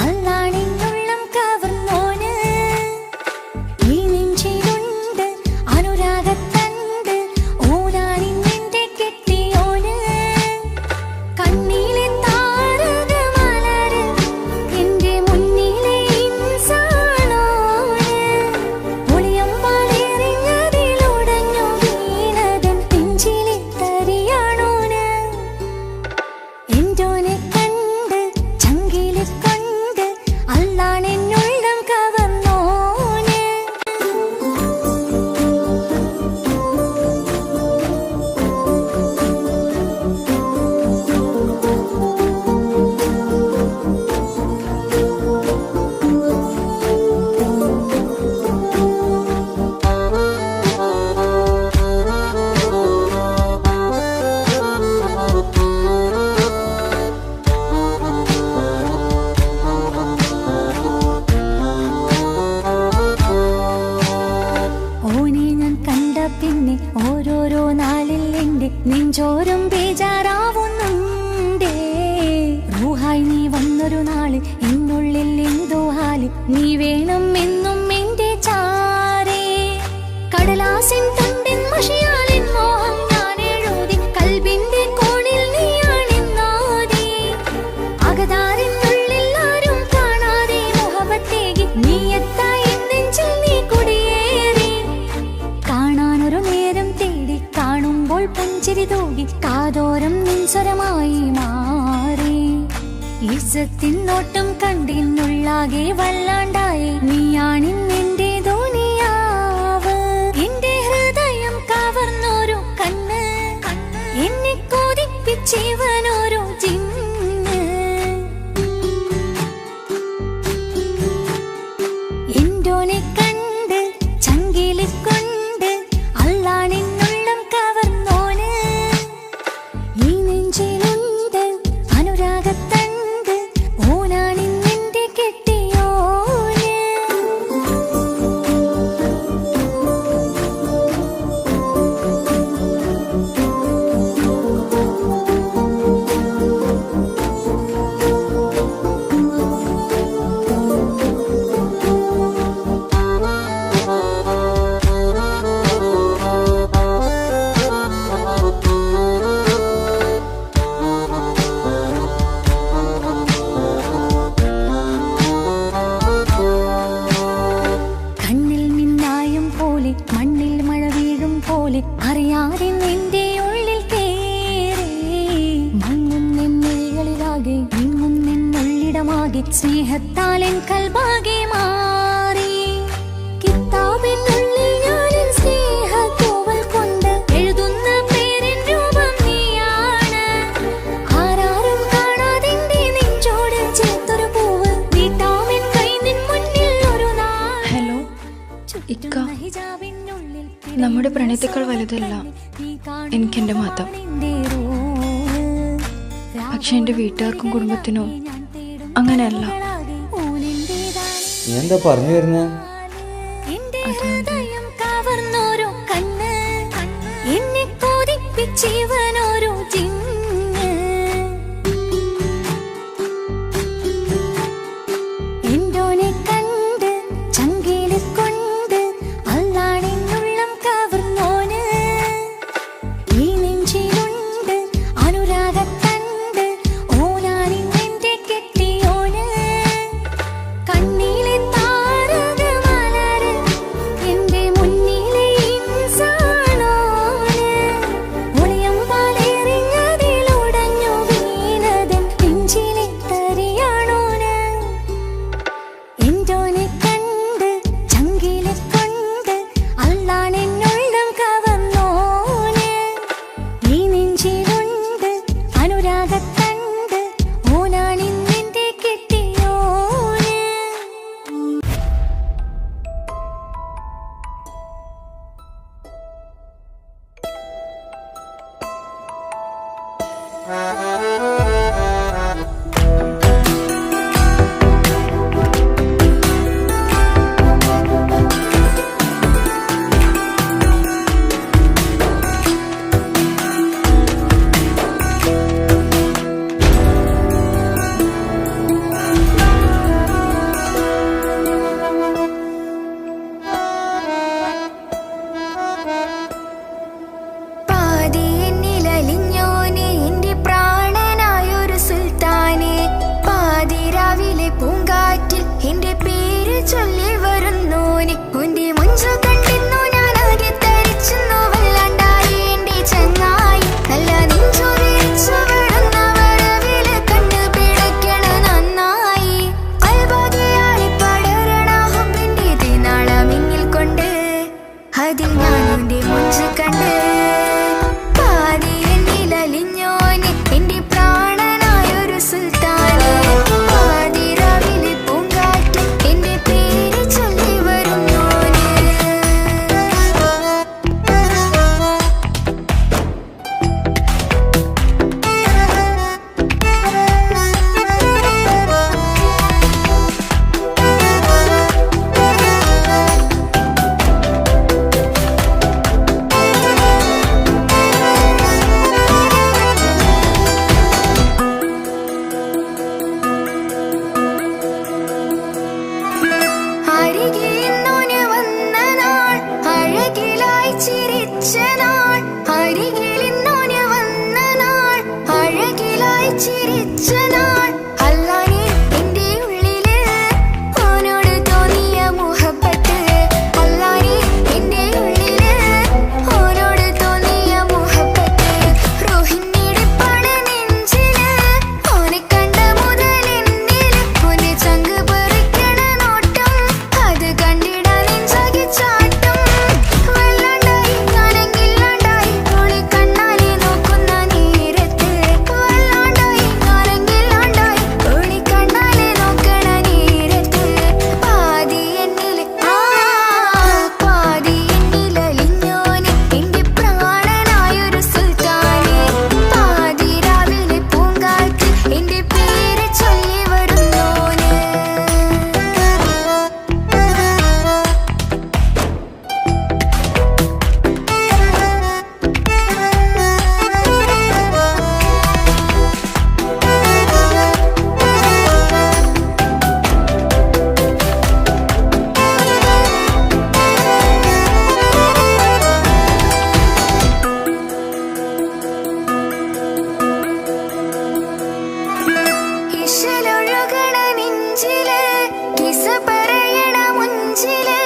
അല്ലാണെന്നുള്ളം കവർന്നോന് ഈ നെഞ്ചിലുണ്ട് അനുരാഗത്തണ്ട് ഓനാണിന്നെന്റെ കെട്ടിയോന് കണ്ണിലെ താരകമലര് എന്റെ മുന്നിലെ ഇൻസാണോന് ഒളിയമ്പാലെറിഞ്ഞതിലുടഞ്ഞു വീണതൻ നെഞ്ചിലെ തരിയാണോന് എന്തോനെ കണ്ട് ചങ്കിലെ കൊണ്ട് അല്ലാണെന്നുള്ളം കവർന്നോന് ഓനെ ഞാൻ കണ്ട പിന്നെ ഓരോരോ നാളിൽ എന്റെ നെഞ്ചോരം ബേജാറാവുന്നുണ്ടേ റൂഹായി നീ വന്നൊരു നാള് എന്നുള്ളിൽ എന്തോ ഹാല് നീ വേണം എന്നും എന്റെ ചാരേ കടലാസിൻ തണ്ടിൻ മഷിയാലിൻ മോഹം ഞാൻ എഴുതി കൽബിന്റെ കോണിൽ നീയാണെന്നോതി അകതാറിനുള്ളിൽ ആരും കാണാതെ മുഹബത്തേകി നീ എത്തായി നെഞ്ചിൽ നീ കുടിയേറി കാണാനൊരു നേരം തേടി കാണുമ്പോൾ പുഞ്ചിരി തൂകി കാതോരം നിൻസ്വരമായി മാറി ഇസ്സത്തിൻ നോട്ടം കണ്ടിന്നുള്ളാകെ വല്ലാണ്ടായി നീയാണിന്നെന്റെ ദുനിയാവ് എന്റെ ഹൃദയം കവർന്നോരു കണ്ണ് എന്നെ കൊതിപ്പിച്ചിവനോരോ ജിന്ന് എന്തോനെ കണ്ട് ചങ്കിലെ കൊണ്ട് അല്ലാണെന്നുള്ളം കവർന്നോന് ഈ നെഞ്ചിലുണ്ട് അനുരാഗത്തണ്ട് ഓനാണിന്നെന്റെ കെട്ടിയോന് കണ്ണിൽ മിന്നായം പോലെ മണ്ണിൽ മഴ വീഴും പോലെ അറിയാതെ നിന്റെ ഉള്ളിൽ കേറി മങ്ങുന്നെന്നിഴികളിലാകെ ഇങ്ങുന്നെന്നുള്ളിടമാകെ സ്നേഹത്താൽ എൻ കൽബാകെ മാറി കിതാബിനുള്ളിൽ ഞാനെൻ സ്നേഹത്തൂവൽ കൊണ്ട് എഴുതുന്ന പേരിൻ രൂപം നീയാണ് ആരാരും കാണാതെന്റെ നെഞ്ചോട് ചേർത്തൊരു പൂവ് നീട്ടാമെൻ കൈ നിൻ മുന്നിൽ ഒരു നാൾ ഹലോ ഇക്ക, നമ്മുടെ പ്രണയത്തേക്കാൾ വലുതല്ല എനിക്കെന്റെ മതം. പക്ഷെ എന്റെ വീട്ടുകാർക്കും കുടുംബത്തിനും അങ്ങനെയല്ല. നീ എന്താ പറഞ്ഞു വരുന്നേ? കവർന്നോരോ കണ്ണ് എന്നെ കൊതിപ്പിച്ചിവനോരോ ജിന്ന് എന്തോനെ കണ്ട് ചങ്കിലെ കൊണ്ട് അല്ലാണെന്നുള്ളം കവർന്നോന് ഈ നെഞ്ചിലുണ്ട് അനുരാഗത്തണ്ട് ഓനാണിന്നെന്റെ കെട്ടിയോന് കണ്ണിലെ താരകമലര് എന്റെ മുന്നിലെ ഇൻസാണോന് ഒളിയമ്പാലെ ചൊല്ലി വരുന്നോന് ഉന്റെ മുഞ്ചു കണ്ടിന്നു ഞാനാകെ തരിച്ചുന്നു വല്ലാണ്ടായി എന്റെ ചങ്ങായി നല്ല നെഞ്ചു വിരിച്ചു വിടുന്ന വരവില് കണ്ണു പിടയ്ക്കണ നന്നായി കൽബാകിയായി പടരണ ഹുബിന്റെ തീനാളമിങ്ങിൽ കൊണ്ട് അതിൽ ഞാൻ ഉന്റെ മുഞ്ചു കണ്ട് പാതി എന്നിൽ അലിഞ്ഞോന് എന്റെ പ്രാണനായൊരു സുൽത്താന് പാതിരാവിലെ പൂങ്കാറ്റ് എന്റെ പേര് ചൊല്ലി വരുന്നോന് അരികിലിന്നോന് വന്ന നാൾ അഴകിലായി ചിരിച്ച നാൾ അരികിലിന്നോന് വന്ന നാൾ അഴകിലായി ചിരിച്ച നാൾ അല്ലാനെ എന്റെ ഉള്ളില് ഓനോട് തോന്നിയ മുഹബത്ത് അല്ലാനെ എന്റെ ഉള്ളില് ഓനോട് തോന്നിയ മുഹബത്ത് റോഹിണിടിപ്പാണ് നെഞ്ചില് ഓനെ കണ്ട മുതൽ എന്നില് ഓനെ ചങ്ക് പറിക്കണ നോട്ടം അത് കണ്ടിടാൻ നെഞ്ചാകെ ചാട്ടം വല്ലാണ്ടായി ഞാനെങ്കില്ലാണ്ടായി ഓളെ കണ്ണാലെ നോക്കുന്ന നേരത്ത് വല്ലാണ്ടായി ഞാനെങ്കില്ലാണ്ടായി ഓളെ കണ്ണാലെ നോക്കണ നേരത്ത് പാതി എന്നില് പാതി എന്നിലലിഞ്ഞോന് എന്റെ പ്രാണനായൊരു സുൽത്താന് പാതിരാവിലെ പൂങ്കാറ്റ് എന്റെ പേര് ചൊല്ലി വരുന്നോന് ഇശലൊഴുകണ നെഞ്ചില് കിസ പറയണ മുഞ്ചില്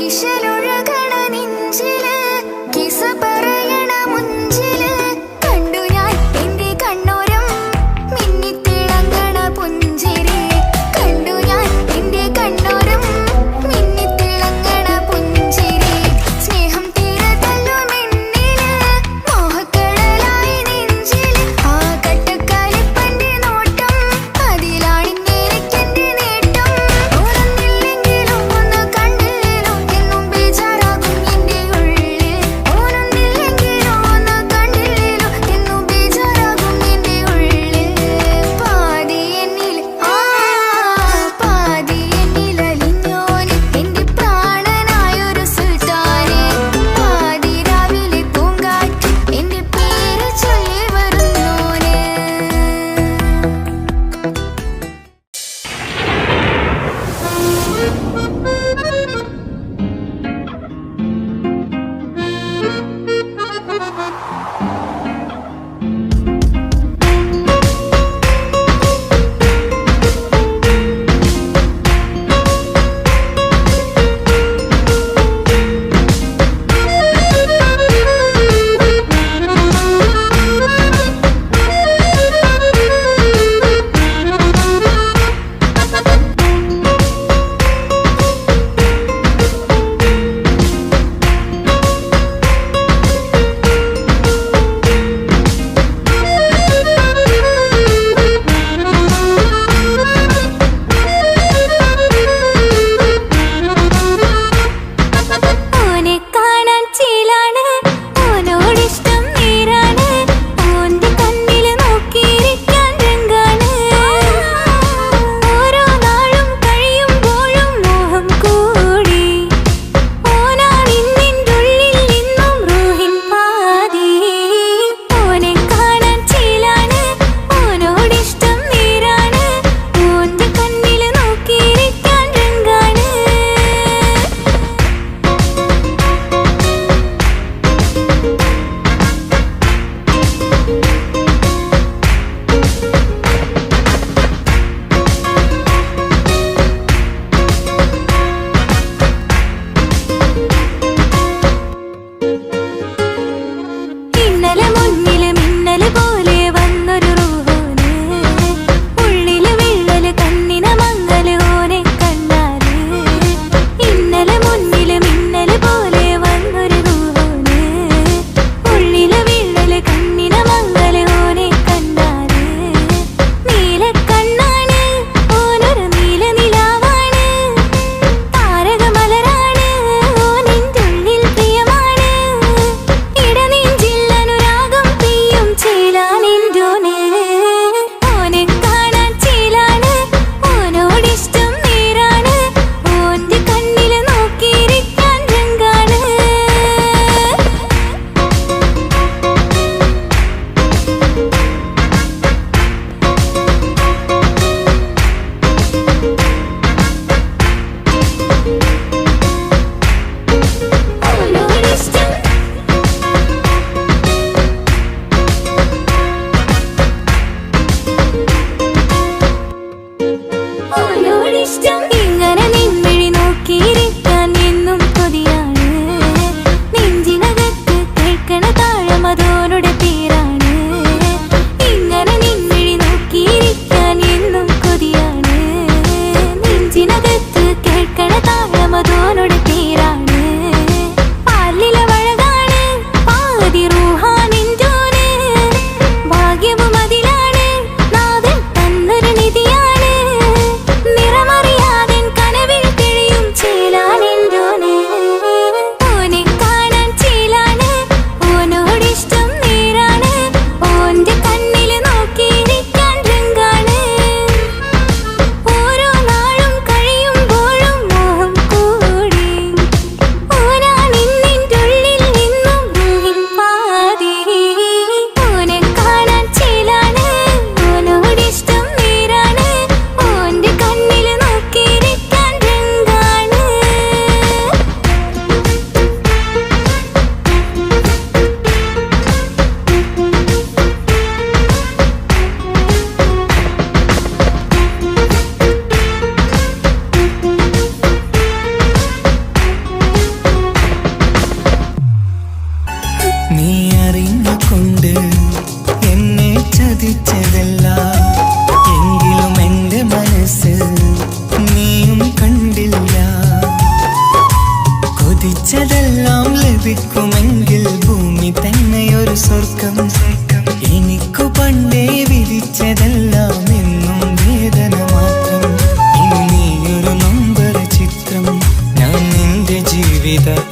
ഇശലൊഴുകണ നെഞ്ചില് കിസ പറയണ മുഞ്ചില് കണ്ടു ഞാൻ എന്റെ കണ്ണോരം മിന്നിത്തിളങ്ങണ പുഞ്ചിരി കണ്ടു ഞാൻ എന്റെ കണ്ണോരം മിന്നിത്തിളങ്ങണ പുഞ്ചിരി സ്നേഹം തീരെ തല്ലുമെന്നില് മോഹക്കടലായി നെഞ്ചില് ആ കട്ടക്കാലിപ്പന്റെ നോട്ടം അതിലാണിന്നെനിക്കെന്റെ നേട്ടം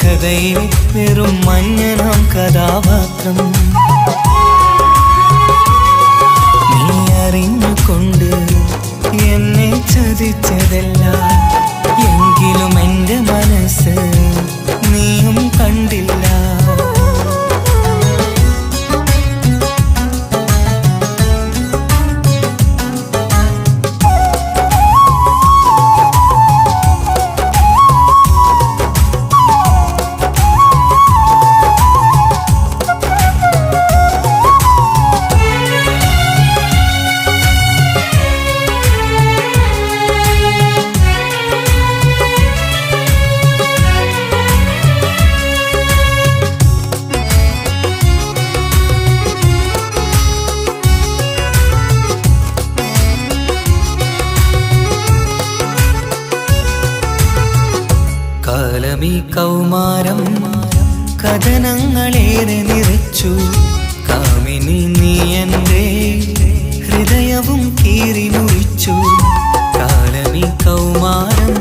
കഥയിൽ വെറും മഞ്ഞനാം കഥാപാത്രം. നീ അറിഞ്ഞുകൊണ്ട് എന്നെ ചതിച്ചതല്ല, എങ്കിലും എൻ്റെ മനസ്സ് നീയും കണ്ടില്ല. കാലമീ കൗമാരം കഥനങ്ങളേറെ നിറച്ചു, കാമിനി നീ എൻ്റെ ഹൃദയവും കീറി മുറിച്ചു. കാലമീ കൗമാരം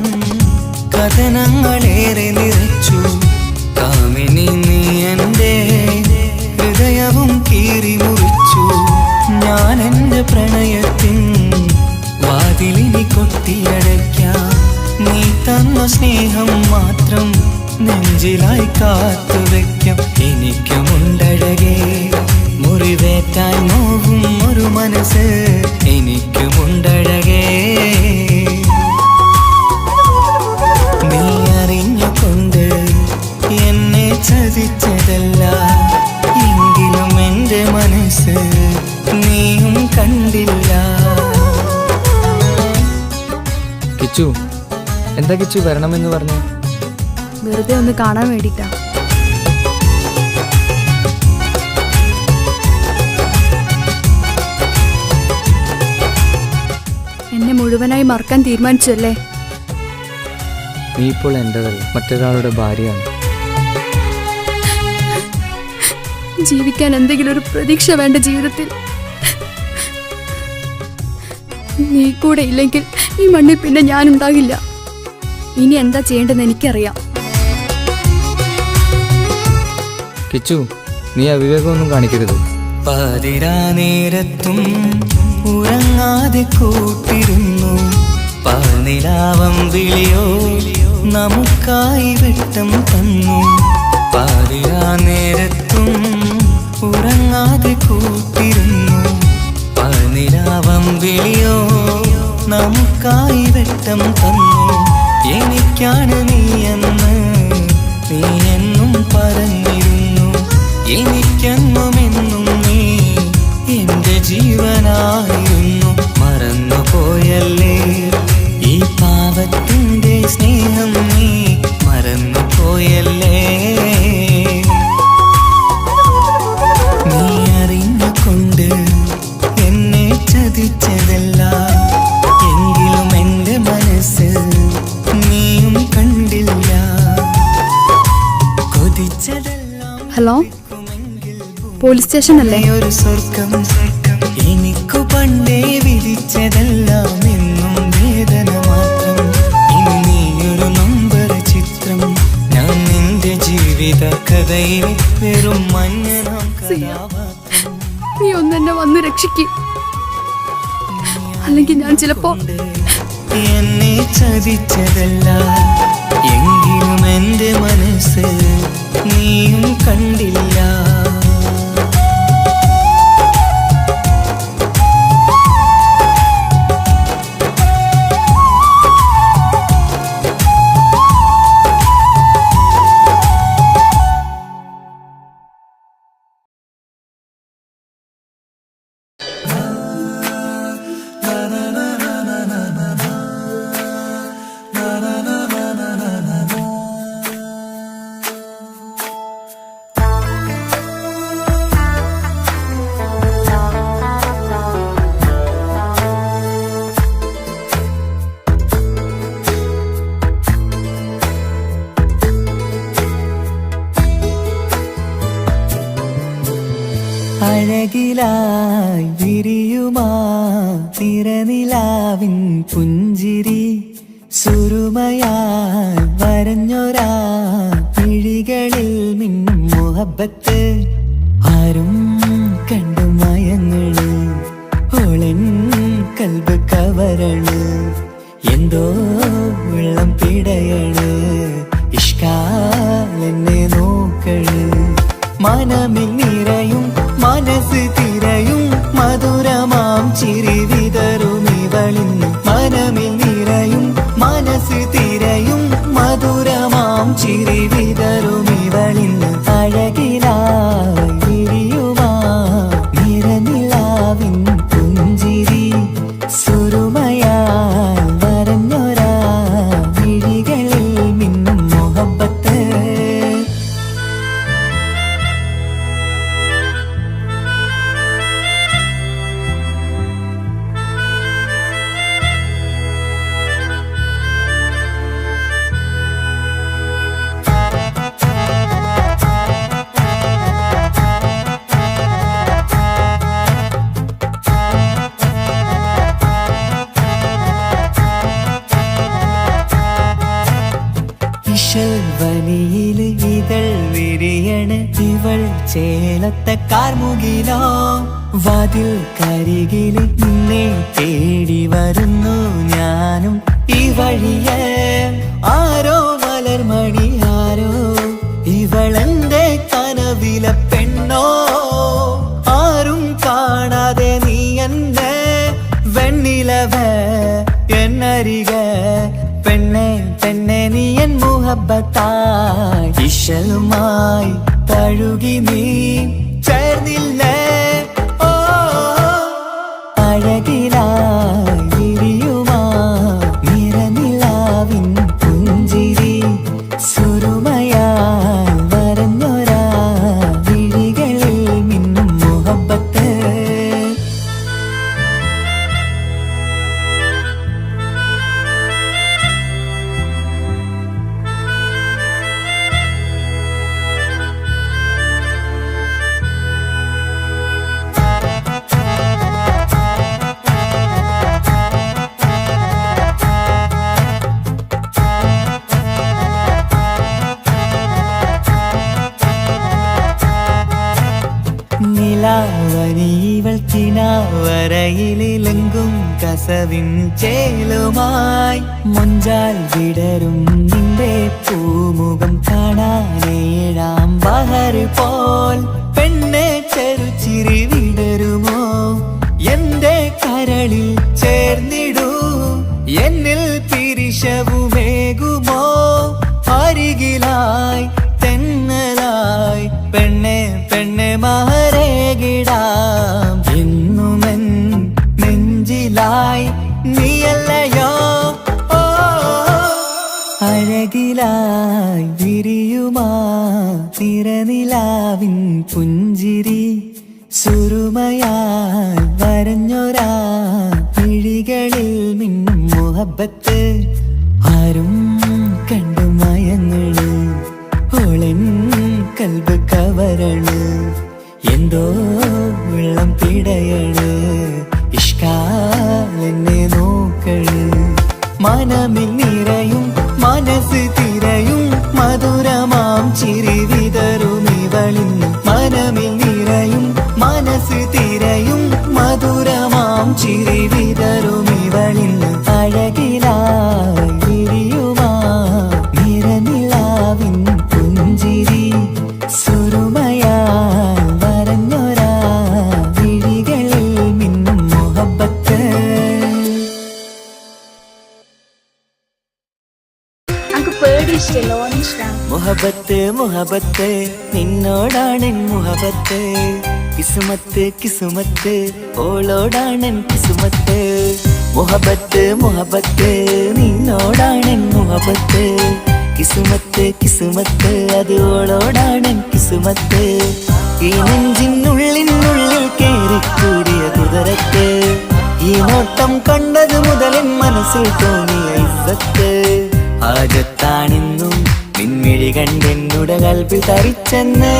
കഥനങ്ങളേറെ നിറച്ചു, കാമിനി നീ എൻ്റെ ഹൃദയവും കീറി മുറിച്ചു. ഞാൻ എൻ്റെ പ്രണയത്തിൻ വാതിലിനി കൊട്ടിയടയ്ക്കാം, നീ തന്ന സ്നേഹം മാത്രം നെഞ്ചിലായി കാത്തുവെക്കാം. എനിക്കുമുണ്ടഴകേ മുറിവേറ്റാൻ നോവും ഒരു മനസ്സ്, എനിക്കുമുണ്ടഴകേ. നീ അറിഞ്ഞുകൊണ്ട് എന്നെ ചതിച്ചതല്ല, എങ്കിലും എൻ്റെ മനസ്സ് നീയും കണ്ടില്ല. കിച്ചു, എന്താ കിച്ചു വരണമെന്ന് പറഞ്ഞു? വെറുതെ ഒന്ന് കാണാൻ വേണ്ടിട്ടാ. എന്നെ മുഴുവനായി മറക്കാൻ തീരുമാനിച്ചല്ലേ? നീ ഇപ്പോൾ എൻ്റെതല്ല, മറ്റൊരാളുടെ ഭാര്യയാണ്. ജീവിക്കാൻ എന്തെങ്കിലും ഒരു പ്രതീക്ഷ വേണ്ട ജീവിതത്തിൽ. നീ കൂടെ ഇല്ലെങ്കിൽ ഈ മണ്ണിൽ പിന്നെ ഞാനുണ്ടാകില്ല. ഇനി എന്താ ചെയ്യേണ്ടതെന്ന് എനിക്കറിയാം. കിച്ചു, നീ അവിവേകമൊന്നും കാണിക്കരുത്. പാതിരാ നേരത്തും ഉറങ്ങാതെ കൂട്ടിരുന്നു, പാൽനിലാവം വിളിയോ നമുക്കായി വെട്ടം തന്നു. പാതിരാ നേരത്തും ഉറങ്ങാതെ കൂട്ടിരുന്നു, പാൽനിലാവം വിളിയോ നമുക്കായി വെട്ടം തന്നു. എനിക്കാണ് നീയെന്ന് നീ എന്നും പറഞ്ഞിരുന്നു, എനിക്കെന്നുമെന്നും നീ എൻ്റെ ജീവനായിരുന്നു. മറന്നുപോയല്ലേ ഈ പാവത്തിൻ്റെ സ്നേഹം, നീ മറന്നുപോയല്ലേ. നീ അറിഞ്ഞുകൊണ്ട് എന്നെ ചതിച്ചതല്ല, എങ്കിലും എൻ്റെ മനസ്സ് നീയും കണ്ടില്ല. കൊതിച്ചതെല്ലാം ഹലോ, പോലീസ് സ്റ്റേഷൻ അല്ലേ? ഒരു സ്വർഗം എനിക്കു പണ്ടേ വിധിച്ചതെല്ലാം എന്നും വേദന മാത്രം. ഇനി നീയൊരു നമ്പർ ചിത്രം, ഞാൻ നിന്റെ ജീവിത കഥയിൽ വെറും മഞ്ഞനാം കഥാപാത്രം. നീ ഒന്നെന്നെ വന്ന് രക്ഷിക്കും, അല്ലെങ്കിൽ ഞാൻ ചിലപ്പോ. എന്നെ ചതിച്ചതല്ല, എങ്കിലും എൻ്റെ മനസ്സ് നീയും കണ്ടില്ല. അഴകിലായി വിരിയുമാ തിരനിലാവിൻ പുഞ്ചിരി, സുരുമയായി വരഞ്ഞൊരാ മിഴികളിൽ വെള്ളം പിടയണ് ഇഷ്കാലെന്നെ നോക്കണ് മനമിൽ നിറയും മനസ്സ് തിരയും മധുരമാം ചിരി വിതറും ഇവളിന്ന് മനമിൽ നിറയും മനസ്സ് തിരയും മധുരമാം ചിരി വിതറും ഇവളിന്ന് അഴകിലായി വിരിയുമാ നിറനിലാവിൻ പുഞ്ചിരി സുറുമയാൽ വരഞ്ഞൊരാ വിഴികളിൽ മിന്നും മുഹബത്ത് വനിയിൽ ഇതൾ വിരിയണ് ഇവൾ ചേലത്തെ കാർമുകിലോ വാതിൽ കരികില് നിന്നെ തേടി വരുന്നു ഞാനും ഈ വഴിയെ ആരോ മലർമണി ആരോ ഇവളെന്റെ കനവിലെ പെണ്ണോ ആരും കാണാതെ നീ എന്നെ വെണ്ണിലവ എന്നരിക പെണ്ണെ പെണ്ണെ നീ എൻ മുഹബത്തായി ഇശലുമായി തഴുകി നീ ചേർന്നില്ലേ ഓ അഴകിലായി വിരിയുമാ നിറനിലാവിൻ പുഞ്ചിരി സുറുമയാൽ വരഞ്ഞൊരാ വിഴികളിൽ മിന്നും മുഹബത്ത് നിലാവനീവൾ കിനാവരയിലെങ്കും കസവിൻ ചേലുമായി മുഞ്ചാൽ വിടരും നിന്റെ പൂമുഖം കാണാനേഴാം ബഹർ പോൽ പെണ്ണെ ചെറുചിരി വിടരുമോ എന്റെ കരളിൽ ചേർന്നിടൂ എന്നിൽ പിരിശവുമേകുമോ അരികിലായി തെന്നലായി പെണ്ണെ പെണ്ണെ മഹരേകിടാം എന്നുമെൻ നെഞ്ചിലായി നീയല്ലയോ ഓ അഴകിലായി വിരിയുമാ നിറനിലാവിൻ പുഞ്ചിരി സുറുമയാൽ വരഞ്ഞൊരാ വിഴികളിൽ മിന്നും മുഹബത്ത് ആരും കണ്ടു മയങ്ങള് ഓളൻ കൽബ് കവരണ് എന്തോ വെള്ളം പിടയണ് ഇഷ്കാലെന്നെ നോക്കണ് മനമിൽ നിറയും മനസ്സ് തിരയും മധുരമാം ചിരി വിതറും ഇവളിന്ന് മനമിൽ നിറയും മനസ്സ് തിരയും മധുരമാം ചിരി വിതറും ഇവളിന്ന് അഴകിലായി വിരിയുമാ നിറനിലാവിൻ പുഞ്ചിരി സുറുമയാൽ വരഞ്ഞൊരാ വിഴികളിൽ മിന്നും മുഹബത്ത് മുഹബത്ത് മുഹബത്ത് നിന്നോടാണ് മുഹബത്ത് കിസുമത്ത് കിസുമത്ത് ഓളോടാണ് കിസുമത്ത് മുഹബത്ത് മുഹബത്ത് നിന്നോടാണ് മുഹബത്ത് കിസുമത്ത് കിസുമത്ത് അത് ഓളോടാണ് കിസുമത്ത് ഈ നെഞ്ചിനുള്ളിനുള്ളിൽ കേറിക്കൂടിയ കുതിരത്ത് ഈ നോട്ടം കണ്ടത് മുതലൻ മനസ്സിൽ തോന്നിയ ഇസ്സത്ത് ആജത്താണെന്നും നിൻമിഴി കണ്ടെന്നുടെ കൽബിൽ തരിച്ചെന്ന്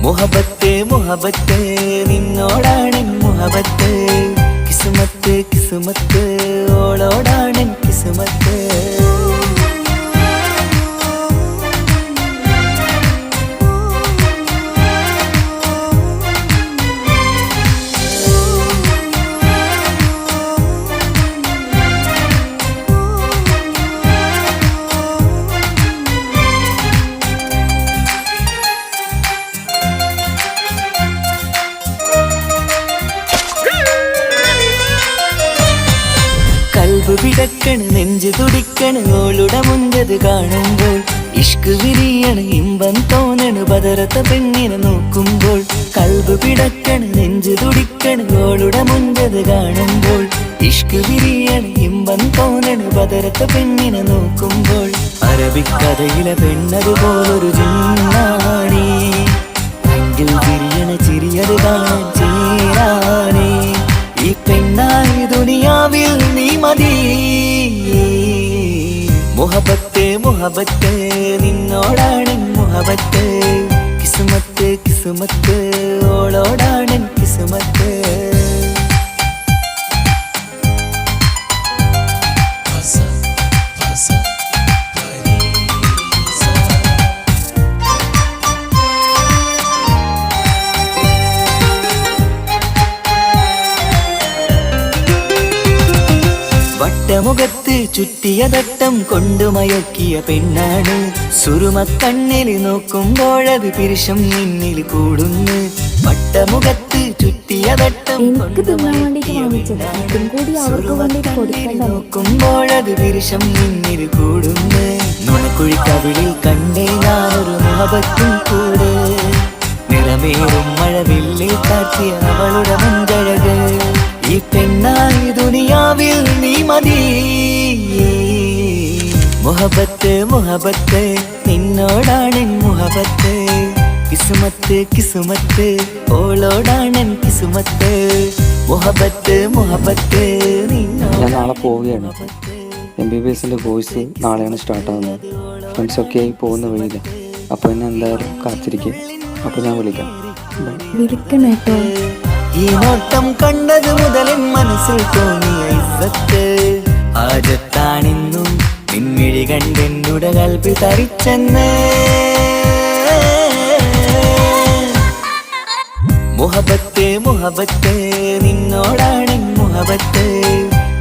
മുഹബത്ത് മുഹബത്ത് നിന്നോടാണ് മുഹബത്ത് കിസുമത്ത് കിസുമത്ത് ഓളോടാണ് കിസുമത്ത് പിടക്കണ് നെഞ്ചു തുടിക്കണ് ഓളുടെ മുഞ്ചത് കാണുമ്പോൾ ഇഷ്ക് വിരിയണ് ഇമ്പം തോന്നണ് ബദറത്ത പെണ്ണിനെ നോക്കുമ്പോൾ കൽബ് പിടക്കണ് നെഞ്ചു തുടിക്കണ് ഓളുടെ മുഞ്ചത് കാണുമ്പോൾ ഇഷ്ക് വിരിയണ് ഇമ്പം തോന്നണ് ബദറത്ത പെണ്ണിനെ നോക്കുമ്പോൾ അറബിക്കഥയിലെ പെണ്ണതുപോലൊരു ജിന്നാണി എങ്കിൽ വിരിയണ ചിരിയത് കാണാൻ ചേരാനേ ഈ പെണ്ണായി ദുനിയാവിൽ നീ മതി മുഹബത്ത് മുഹബത്ത് നിന്നോടാണ് മുഹബത്ത് കിസ്മത്ത് കിസ്മത്ത് ഓളോടാണ് കിസ്മത്ത് വട്ടമുഖത്ത് ചുറ്റിയ തട്ടം കൊണ്ടു മയക്കിയ പെണ്ണാണ് സുറുമക്കണ്ണിൽ നോക്കുമ്പോഴത് പിരിശം നിന്നിൽ കൂടുന്നു വട്ടമുഖത്ത് ചുറ്റിയ തട്ടം കൊണ്ടു മയക്കിയ പെണ്ണാണ് നോക്കുമ്പോഴത് പിരിശം നിന്നിൽ കൂടുന്നു നുണക്കുഴിക്കവിളിൽ കണ്ടേ ഞാനൊരു മുഹബത്തും കൂടെ നിറമേറും മഴവില്ലിൽ കാറ്റിയ അവളുടെ മുഞ്ചഴക് ഈ പെണ്ണായി ദുനിയാവിൽ നീ മതി മുഹബത്ത് മുഹബത്ത് നിന്നോടാണ് മുഹബത്ത് കിസ്മത്ത് കിസ്മത്ത് ഓളോടാണ് കിസ്മത്ത് മുഹബത്ത് മുഹബത്ത് ഞാൻ നാളെ പോവുകയാണ്. MBBS കോഴ്സ് നാളെയാണ് സ്റ്റാർട്ടാകുന്നത്. ഫ്രണ്ട്സൊക്കെ ആയി പോകുന്ന വഴിയില്ല. അപ്പോൾ എന്നെ എന്തായാലും കാത്തിരിക്കുക. അപ്പോൾ ഞാൻ വിളിക്കാം. വിളിക്കണേട്ടോ. ഈ നോട്ടം കണ്ടത് മുതലും മനസ്സിൽ തോന്നിയ ഇസ്സത്ത് ആജത്താണിന്നും നിൻമിഴി കണ്ടെന്നുടെ കൽപ്പി തരിച്ചെന്ന് മുഹബത്ത് മുഹബത്ത് നിന്നോടാണ് മുഹബത്ത്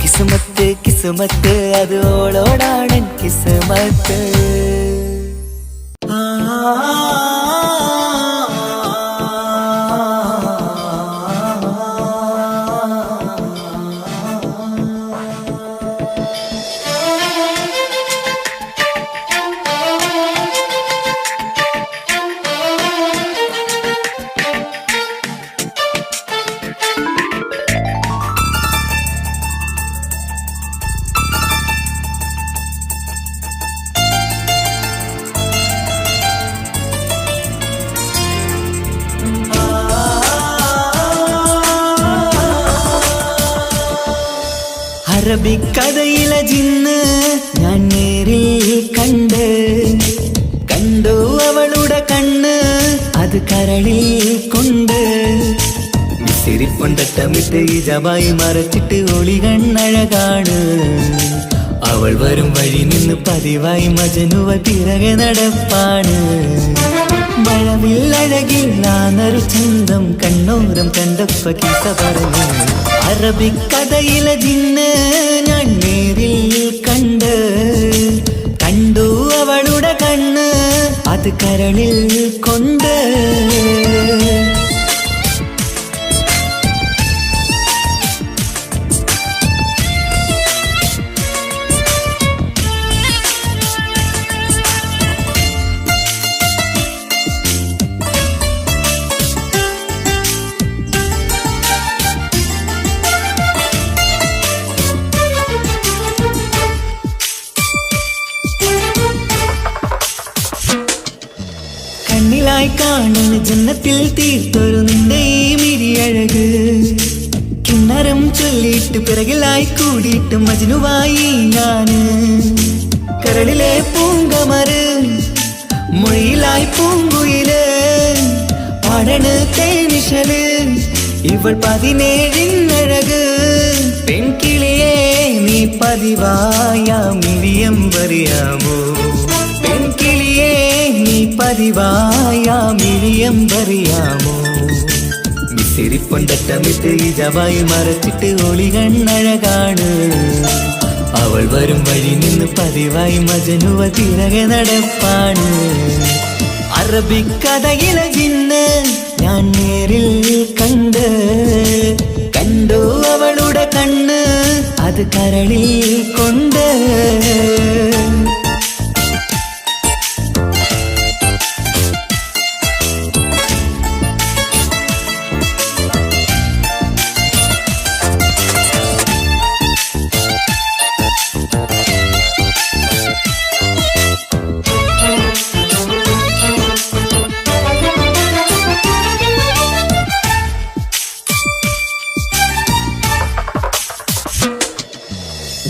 കിസ്മത്ത് കിസ്മത്ത് അത് ഓളോടാണ് കിസ്മത്ത് അറബിക്കഥയിലെ ജിന്ന് ഞാൻ നേരിൽ കണ്ടു അവളുടെ കണ്ണ് അത് കരളിൽ കൊണ്ട് മിസിരിപ്പൊണ്ടട്ടമിട്ട് ഇജബായി മറച്ചിട്ട് ഒളി കണ്ണഴകാണ് അവൾ വരും വഴി നിന്ന് പതിവായി മജനുവ പിറകെ നടപ്പാണ് മഴവില്ലഴകിൽ നാനൊരു ചന്തം കണ്ണോരം കണ്ടപ്പ കിസ പറഞ്ഞു അറബിക്കഥയിലെ ജിന്ന് ഞാൻ നേരിൽ കണ്ടു അവളുടെ കണ്ണ് അത് കരളിൽ കൊണ്ട് കണ്ണിലായി കാണുന്ന ജന്നത്തിൽ തീർത്തൊരു നിന്റെ ഈ മിരിയഴക് കിണ്ണരം ചൊല്ലിയിട്ട് പിറകിലായി കൂടിയിട്ട് മജ്നുവായി ഞാന് കരളിലെ പൂങ്കമര് മൊഴിയിലായി പൂങ്കുയില് പാടണ് തേനിശല് ഇവൾ 17 പെൺകിളിയെ നീ പതിവായ മിരിയം പറയാമോ പെൺകിളിയെ നീ പതിവായ മിരിയം പറയാമോ മിസിരിപ്പൊണ്ടട്ടമിട്ട് ഇജബായി മറച്ചിട്ട് ഒളി കണ്ണഴകാണ് അവൾ വരും വഴി നിന്ന് പതിവായി മജനുവ തിരകെ നടപ്പാണ് അറബിക്കഥയിലെ ജിന്ന് ഞാൻ നേരിൽ കണ്ടു അവളുടെ കണ്ണ് അത് അത് കരളിൽ കൊണ്ട്.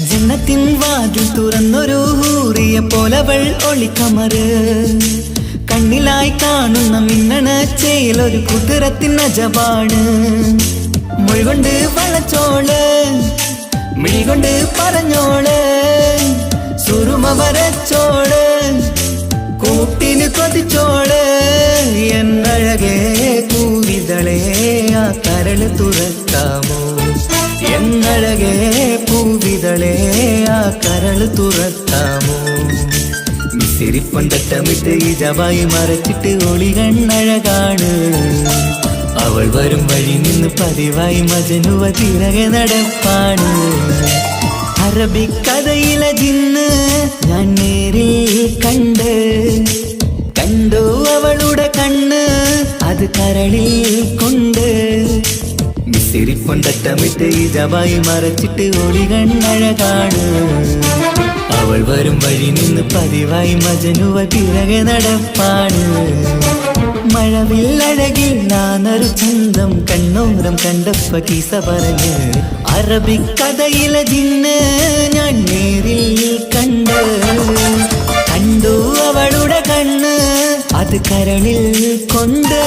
ജന്നത്തിൻ വാതിൽ തുറന്നൊരു ഹൂറിയ പോലവൾ ഒളിക്കമറ്. കണ്ണിലായി കാണുന്ന മിന്നണ ചേലൊരു കുതിരത്തിൻ അജപാണ്. മൊഴികൊണ്ട് വളച്ചോള്, മിഴികൊണ്ട് പറഞ്ഞോള്, സുറുമ വരച്ചോള്, കൂട്ടിന് കൊതിച്ചോള്. എന്നഴകേ പൂവിതളേ ആ കരള് തുറക്കാമോ? എന്നഴകേ പൂവിതളേ ആ കരള് തുറക്കാമോ? മിസിരിപ്പൊണ്ടട്ടമിട്ട് ഈ ജവായി മറച്ചിട്ട് ഒളി കണ്ണഴകാണ്. അവൾ വരും വഴി നിന്ന് പതിവായി മജനുവ തിരകെ നടപ്പാണ്. അറബിക്കഥയിലെ ജിന്ന് ഞാൻ നേരിൽ കണ്ടു അവളുടെ കണ്ണ് അത് കരളിൽ കൊണ്ട്. മിസിരിപ്പൊണ്ടട്ടമിട്ട് ഈ ജവായി മറച്ചിട്ട് ഒളി കണ്ണഴകാണ്. അവൾ വരും വഴി നിന്ന് പതിവായി മജനുവ തിരകെ നടപ്പാണ്. മഴവില്ലഴകിൽ നാനൊരു ചന്തം കണ്ണോരം കണ്ടപ്പ കീസ പറഞ്ഞ്. അറബിക്കഥയിലെ ജിന്ന് ഞാൻ നേരിൽ കണ്ടു അവളുടെ കണ്ണ് അത് കരളിൽ കൊണ്ട്.